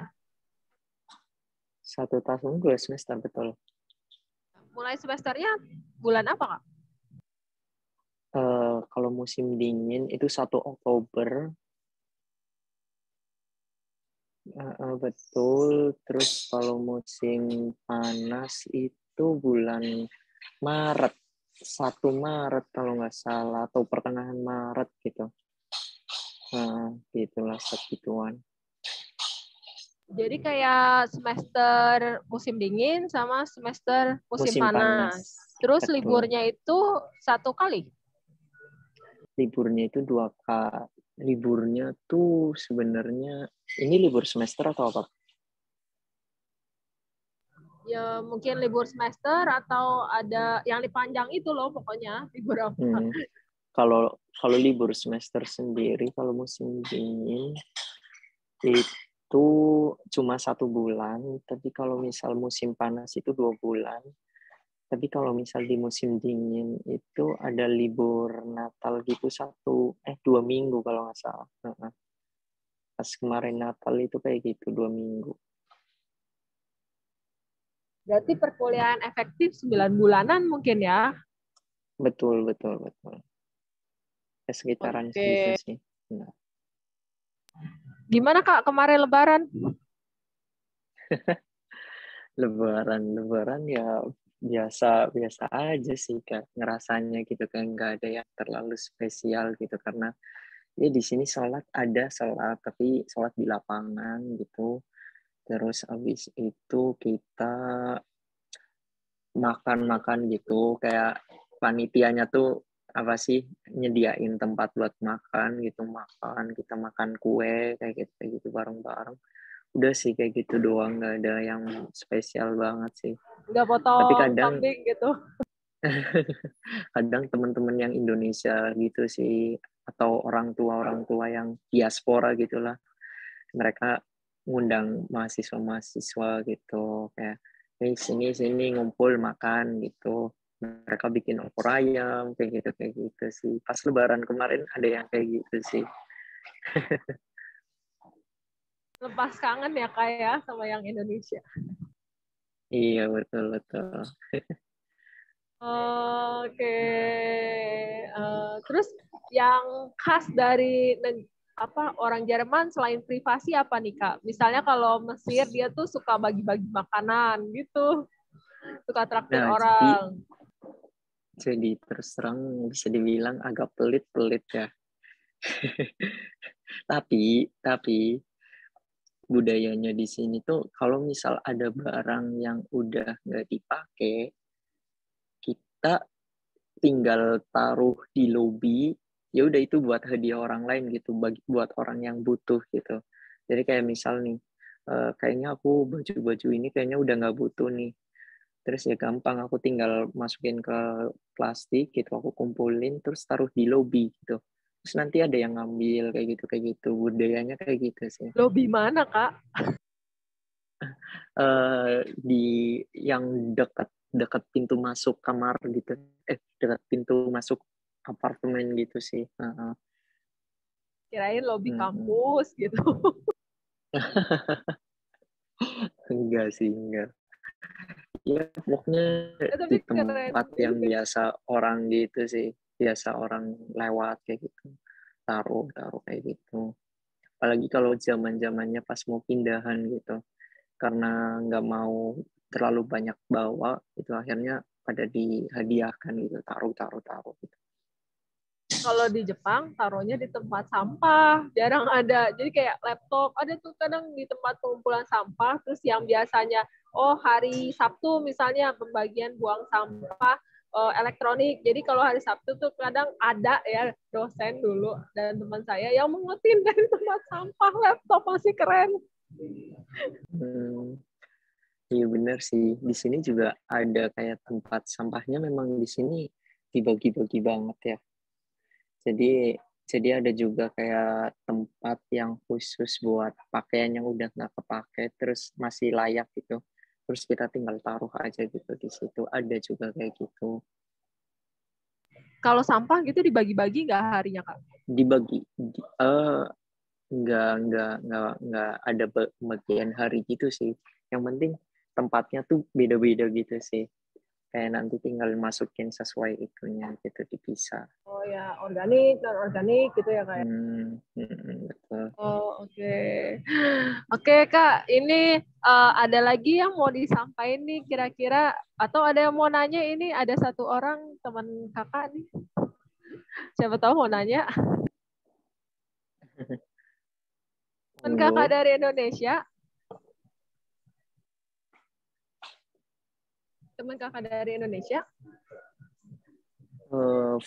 1 tahun 2 semester betul. Mulai semesternya bulan apa Kak? Kalau musim dingin itu 1 Oktober. Betul. Terus kalau musim panas itu bulan Maret. 1 Maret kalau nggak salah, atau pertengahan Maret gitu. Nah, gitulah segituan. Jadi kayak semester musim dingin sama semester musim Musim panas. panas, Terus betul. liburnya itu 1 kali. Liburnya itu 2 kali. Liburnya tuh sebenarnya, ini libur semester atau apa? Ya mungkin libur semester atau ada yang dipanjang itu loh pokoknya libur apa. Hmm. Kalau libur semester sendiri, kalau musim dingin itu cuma 1 bulan, tapi kalau misal musim panas itu 2 bulan. Tapi kalau misal di musim dingin itu ada libur Natal gitu 2 minggu kalau nggak salah. Pas kemarin Natal itu kayak gitu 2 minggu. Berarti perkuliahan efektif 9 bulanan mungkin ya. Betul, betul, betul. Ya, sekitaran segitu Oke. sih. Nah. Gimana Kak kemarin Lebaran? Lebaran ya biasa biasa aja sih Kak, ngerasanya gitu kan, nggak ada yang terlalu spesial gitu, karena ya di sini sholat tapi sholat di lapangan gitu. Terus habis itu kita makan-makan gitu, kayak panitianya tuh apa sih, nyediain tempat buat makan gitu, kita makan kue kayak gitu bareng-bareng. Udah sih kayak gitu doang, nggak ada yang spesial banget sih. Nggak Tapi potong kadang kambing gitu. kadang teman-teman yang Indonesia gitu sih, atau orang tua yang diaspora gitulah, mereka ngundang mahasiswa-mahasiswa gitu, kayak sini sini ngumpul makan gitu, mereka bikin opor ayam kayak gitu sih. Pas Lebaran kemarin ada yang kayak gitu sih. Lepas kangen ya Kak ya sama yang Indonesia. Iya, betul betul. Oke. Terus yang khas dari orang Jerman selain privasi apa nih Kak? Misalnya kalau Mesir dia tuh suka bagi-bagi makanan gitu, suka traktir Nah, orang. jadi terus terang bisa dibilang agak pelit-pelit ya. Tapi budayanya di sini tuh kalau misal ada barang yang udah nggak dipakai, kita tinggal taruh di lobi, ya udah itu buat hadiah orang lain gitu, buat orang yang butuh gitu. Jadi kayak misal nih, kayaknya aku baju-baju ini kayaknya udah nggak butuh nih. Terus ya gampang, aku tinggal masukin ke plastik gitu, aku kumpulin terus taruh di lobi gitu. Terus nanti ada yang ngambil kayak gitu. Budayanya kayak gitu sih. Lobby mana Kak? Di yang dekat dekat pintu masuk kamar gitu, dekat pintu masuk apartemen gitu sih. Kirain lobby Mm-mm. kampus gitu. Enggak sih, enggak. Ya pokoknya Tapi di keren tempat yang juga. biasa orang gitu sih, biasa orang lewat kayak gitu, taruh taruh kayak gitu. Apalagi kalau zaman-zamannya pas mau pindahan gitu, karena nggak mau terlalu banyak bawa, itu akhirnya pada dihadiahkan gitu, taruh gitu. Kalau di Jepang taruhnya di tempat sampah, jarang ada. Jadi kayak laptop ada tuh kadang di tempat pengumpulan sampah, terus yang biasanya hari Sabtu misalnya pembagian buang sampah elektronik. Jadi kalau hari Sabtu tuh kadang ada ya dosen dulu dan teman saya yang mengutin dari tempat sampah laptop masih keren. Hmm, iya benar sih. Di sini juga ada kayak tempat sampahnya, memang di sini dibagi-bagi banget ya. Jadi jadi ada juga kayak tempat yang khusus buat pakaian yang udah nggak kepake terus masih layak gitu. Terus kita tinggal taruh aja gitu di situ. Ada juga kayak gitu. Kalau sampah gitu dibagi-bagi nggak harinya Kak? Dibagi nggak ada bagian hari gitu sih. Yang penting tempatnya tuh beda-beda gitu sih. Kayak nanti tinggal masukin sesuai itunya gitu, dipisah. Oh ya, organik, non-organik gitu ya Kak. Betul. Oh, oke. Oke, Kak, ini ada lagi yang mau disampaikan nih kira-kira, atau ada yang mau nanya, ini ada satu orang teman Kakak nih. Siapa tahu mau nanya. Teman Kakak Monggo. dari Indonesia. Teman Kakak dari Indonesia.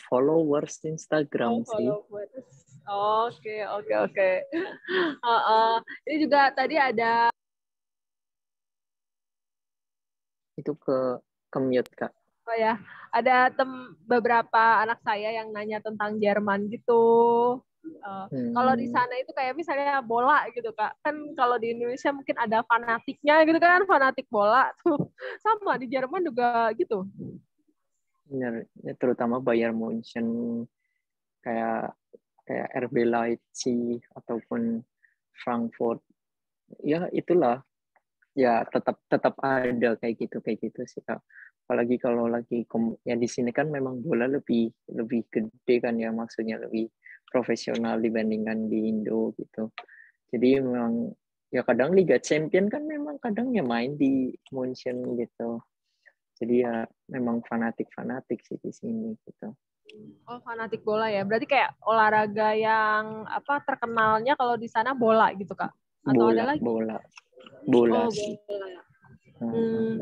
Followers Oh, Instagram sih. followers. Oke, oke, oke. Ini juga tadi ada. Itu ke mute, Kak. Oh ya, ada beberapa anak saya yang nanya tentang Jerman gitu. Kalau di Hmm, sana itu kayak misalnya bola gitu Kak. Kan kalau di Indonesia mungkin ada fanatiknya gitu kan, fanatik bola tuh. Sama di Jerman juga gitu. benar. Ya, terutama Bayern Munchen, kayak kayak RB Leipzig ataupun Frankfurt. Ya itulah, ya tetap tetap ada kayak gitu sih, Kak. Apalagi kalau lagi ya di sini kan memang bola lebih lebih gede kan ya, maksudnya lebih profesional dibandingkan di Indo gitu. Jadi memang ya kadang Liga Champion kan memang kadang ya main di Munchen gitu. Jadi ya memang fanatik-fanatik sih di sini gitu. Oh, fanatik bola ya. Berarti kayak olahraga yang apa terkenalnya kalau di sana bola gitu Kak. Atau ada Bola, lagi? bola, bola Oh, sih. bola ya.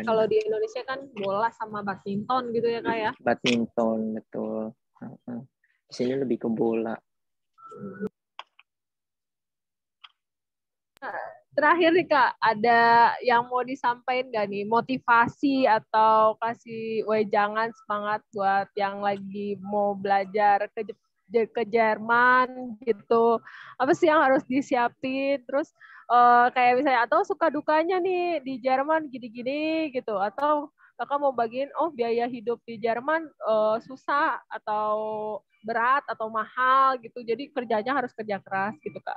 Kalau Benar. di Indonesia kan bola sama badminton gitu ya Kak ya. Badminton, betul. Di sini lebih ke bola. Terakhir nih Kak, ada yang mau disampaikan nggak nih? Motivasi atau kasih wejangan semangat buat yang lagi mau belajar ke Jerman gitu. Apa sih yang harus disiapin? Terus kayak misalnya, atau suka dukanya nih di Jerman gini-gini gitu. Atau Kakak mau bagiin, oh biaya hidup di Jerman susah atau berat atau mahal gitu. Jadi kerjanya harus kerja keras gitu Kak.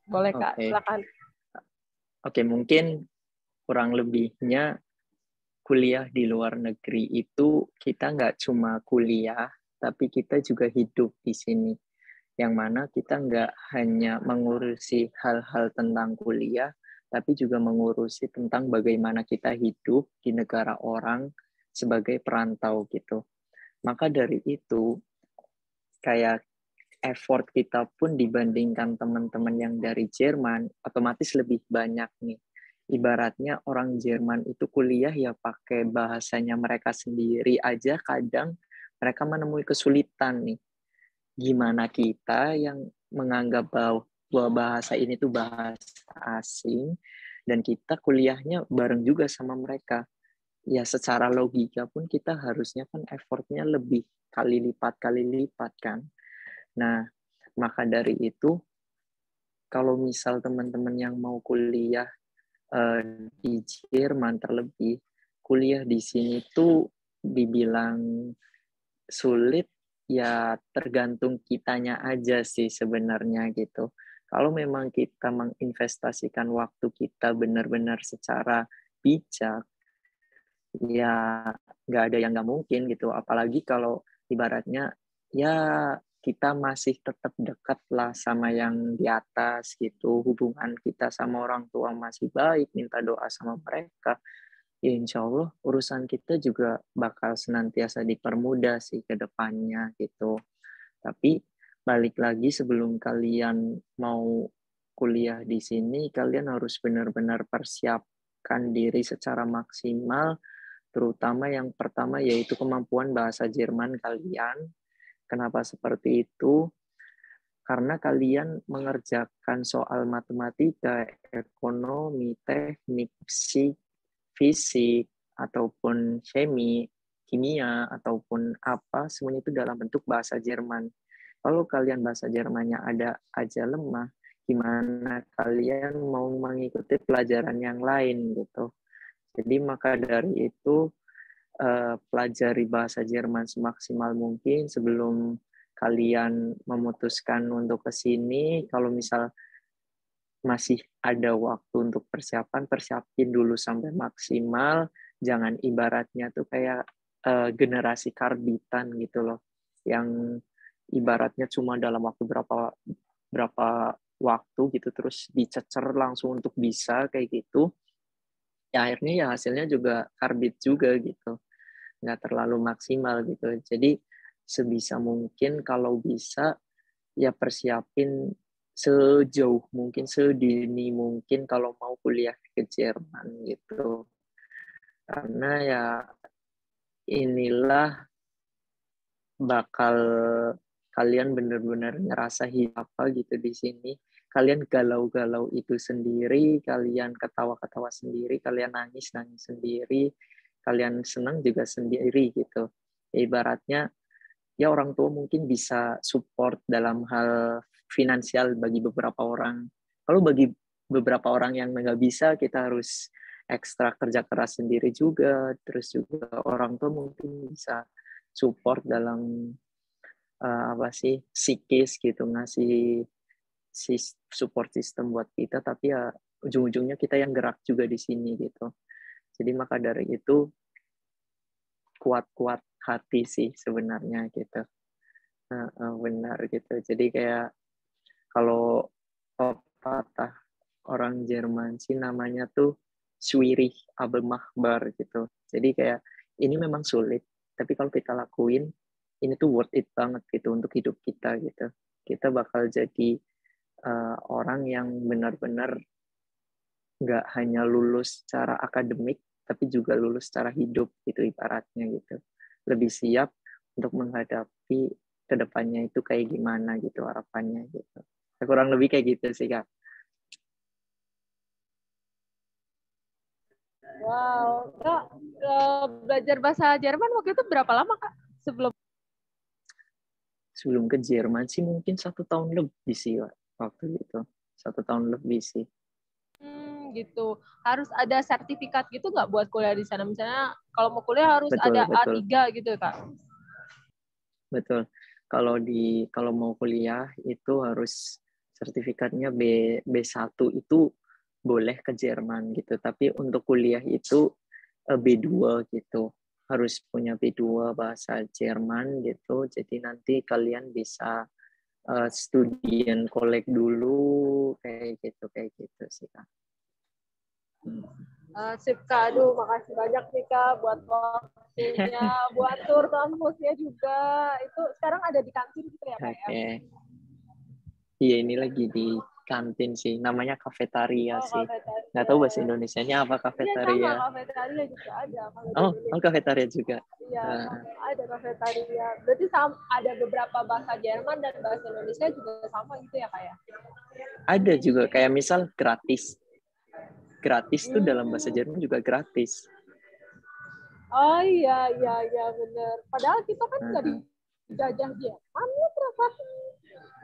Boleh Kak, Oke. silakan. Oke, mungkin kurang lebihnya kuliah di luar negeri itu kita nggak cuma kuliah, tapi kita juga hidup di sini. Yang mana kita nggak hanya mengurusi hal-hal tentang kuliah, tapi juga mengurusi tentang bagaimana kita hidup di negara orang sebagai perantau gitu. Maka dari itu, kayak effort kita pun dibandingkan teman-teman yang dari Jerman, otomatis lebih banyak nih. Ibaratnya orang Jerman itu kuliah ya pakai bahasanya mereka sendiri aja, kadang mereka menemui kesulitan nih. Gimana kita yang menganggap bahwa bahasa ini tuh bahasa asing, dan kita kuliahnya bareng juga sama mereka. Ya secara logika pun kita harusnya kan effortnya lebih kali lipat kan. Nah, maka dari itu, kalau misal teman-teman yang mau kuliah di Jerman terlebih, kuliah di sini tuh dibilang sulit, ya tergantung kitanya aja sih sebenarnya gitu. Kalau memang kita menginvestasikan waktu kita benar-benar secara bijak, ya nggak ada yang nggak mungkin gitu. Apalagi kalau ibaratnya ya kita masih tetap dekat lah sama yang di atas gitu. Hubungan kita sama orang tua masih baik, minta doa sama mereka. Ya insya Allah urusan kita juga bakal senantiasa dipermudah sih ke depannya gitu. Tapi balik lagi, sebelum kalian mau kuliah di sini, kalian harus benar-benar persiapkan diri secara maksimal, terutama yang pertama yaitu kemampuan bahasa Jerman kalian. Kenapa seperti itu? Karena kalian mengerjakan soal matematika, ekonomi, teknik, fisik, ataupun kimia, ataupun apa, semuanya itu dalam bentuk bahasa Jerman. Kalau kalian bahasa Jermannya ada aja lemah, gimana kalian mau mengikuti pelajaran yang lain gitu. Jadi maka dari itu pelajari bahasa Jerman semaksimal mungkin sebelum kalian memutuskan untuk ke sini. Kalau misal masih ada waktu untuk persiapin dulu sampai maksimal. Jangan ibaratnya tuh kayak generasi karbitan gitu loh, yang ibaratnya cuma dalam waktu berapa waktu gitu terus dicecer langsung untuk bisa kayak gitu. Ya akhirnya ya hasilnya juga karbit juga gitu, nggak terlalu maksimal gitu. Jadi sebisa mungkin kalau bisa ya persiapin sejauh mungkin, sedini mungkin kalau mau kuliah ke Jerman gitu. Karena ya inilah bakal kalian benar-benar ngerasa apa gitu di sini. Kalian galau-galau itu sendiri, kalian ketawa-ketawa sendiri, kalian nangis-nangis sendiri, kalian senang juga sendiri gitu. Ya, ibaratnya ya orang tua mungkin bisa support dalam hal finansial bagi beberapa orang. Kalau bagi beberapa orang yang nggak bisa, kita harus ekstra kerja keras sendiri juga. Terus juga orang tua mungkin bisa support dalam apa sih psikis gitu, ngasih support system buat kita. Tapi ya ujung-ujungnya kita yang gerak juga di sini gitu. Jadi maka dari itu kuat-kuat hati sih sebenarnya gitu. Benar gitu. Jadi kayak kalau pepatah orang Jerman sih namanya tuh Schwierig aber machbar gitu. Jadi kayak ini memang sulit, tapi kalau kita lakuin ini tuh worth it banget gitu untuk hidup kita gitu. Kita bakal jadi orang yang benar-benar nggak hanya lulus secara akademik, tapi juga lulus secara hidup gitu ibaratnya gitu. Lebih siap untuk menghadapi kedepannya itu kayak gimana gitu harapannya gitu. Kurang lebih kayak gitu sih Kak. Wow, Kak, belajar bahasa Jerman waktu itu berapa lama, Kak? Sebelum ke Jerman sih mungkin 1 tahun lebih sih waktu itu. 1 tahun lebih sih. Gitu. Harus ada sertifikat gitu nggak buat kuliah di sana? Misalnya kalau mau kuliah harus Betul, ada betul. A3 gitu, Kak? Betul. Kalau mau kuliah itu harus sertifikatnya B1 itu boleh ke Jerman gitu. Tapi untuk kuliah itu B2 gitu. Harus punya B2 bahasa Jerman gitu. Jadi nanti kalian bisa studien kolek dulu kayak gitu sih Kak. Sip, Kak. Aduh, makasih banyak nih, Kak, buat waktunya, buat tur kampusnya juga. Itu sekarang ada di kantin gitu ya, Kak, ya? Oke. Iya ini lagi di kantin sih. Namanya kafetaria Oh, sih. Nggak kafetaria. tahu bahasa Indonesianya apa Iya, sama. kafetaria. Kafetaria juga ada kalau di Oh, Indonesia. kafetaria juga. Iya, Uh, ada kafetaria. Berarti ada beberapa bahasa Jerman dan bahasa Indonesia juga sama gitu ya, Kak, ya? ada juga kayak misal gratis. Gratis tuh dalam bahasa Hmm. Jerman juga gratis. Oh iya, iya, iya, bener. Padahal kita kan nggak Uh, dijajah Jerman ya, ternyata.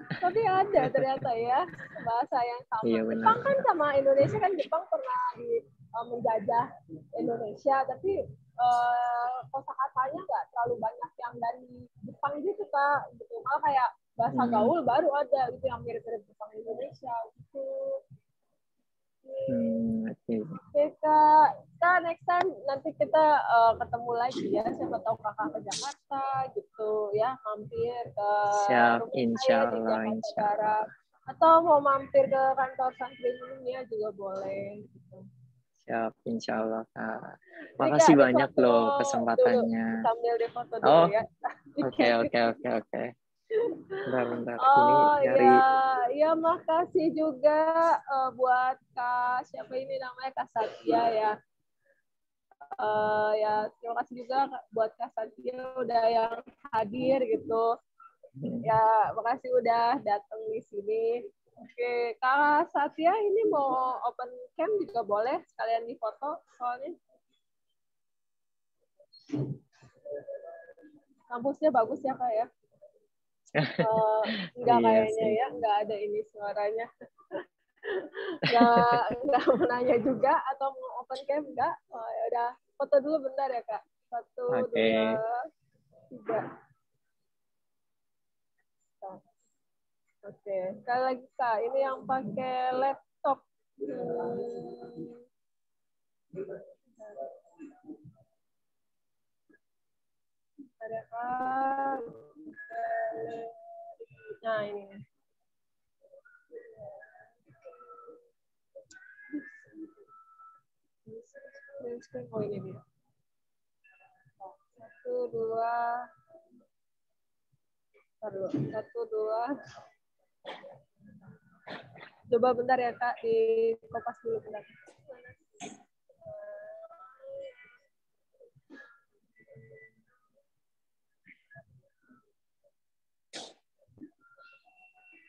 Tapi ada ternyata ya, bahasa yang sama. iya Jepang benar. kan sama Indonesia kan, Jepang pernah menjajah Indonesia, tapi kosakatanya nggak terlalu banyak yang dari Jepang gitu, Kak. Gitu. Malah kayak bahasa Hmm, gaul baru ada gitu yang mirip-mirip Jepang Indonesia gitu. oke. Oke, Kak. Kak, next time nanti kita ketemu lagi ya. Siapa tahu Kakak ke Jakarta gitu ya. Mampir ke Siap, rumah insya saya di Allah, Jakarta insya Allah. Barat. Atau mau mampir ke kantor Santrinya juga boleh. Gitu. Siap, insya Allah, Kak. Ini Kak, Makasih di banyak foto loh dulu. kesempatannya. Sambil di foto dulu Oh, ya. oke, oke, oke, oke. Bentar. Ini Oh nyari. ya, ya makasih juga buat Kak, siapa ini namanya, Kak Satya ya. Ya terima kasih juga buat Kak Satya udah yang hadir gitu. Ya makasih udah datang di sini. Oke, Kak Satya ini mau open cam juga boleh sekalian di foto soalnya. Kampusnya bagus ya, Kak ya. Enggak Iya kayaknya sih. ya, enggak ada ini suaranya. Enggak mau nanya juga atau mau open cam enggak. Oh, ya udah, foto dulu bentar ya, Kak. 1, Oke. 2, 3. Oke, sekali lagi Kak, ini yang pakai laptop. Ada Kak. Nah, ini. Oh, ini dia. 1, 2. Taruh. 1, 2. Coba bentar ya, Kak. Di kopas dulu bentar.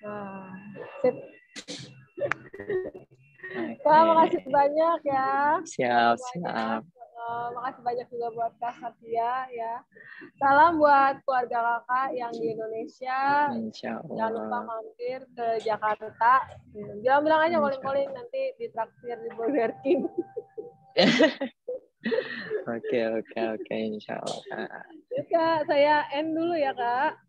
Nah, sip. Kak, makasih banyak ya. Siap, siap. Makasih banyak juga buat Kak Satya ya. Salam buat keluarga kakak yang di Indonesia. Insya Allah. Jangan lupa mampir ke Jakarta. Bilang-bilang aja calling-calling nanti ditraktir di Burger King. Oke, insya Allah, Kak. Kak, saya end dulu ya, Kak.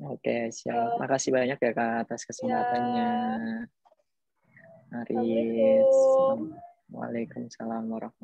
Oke, siap. Makasih banyak ya, Kak, atas kesempatannya. Ya. Mari. Assalamualaikum. Waalaikumsalam warahmatullahi wabarakatuh.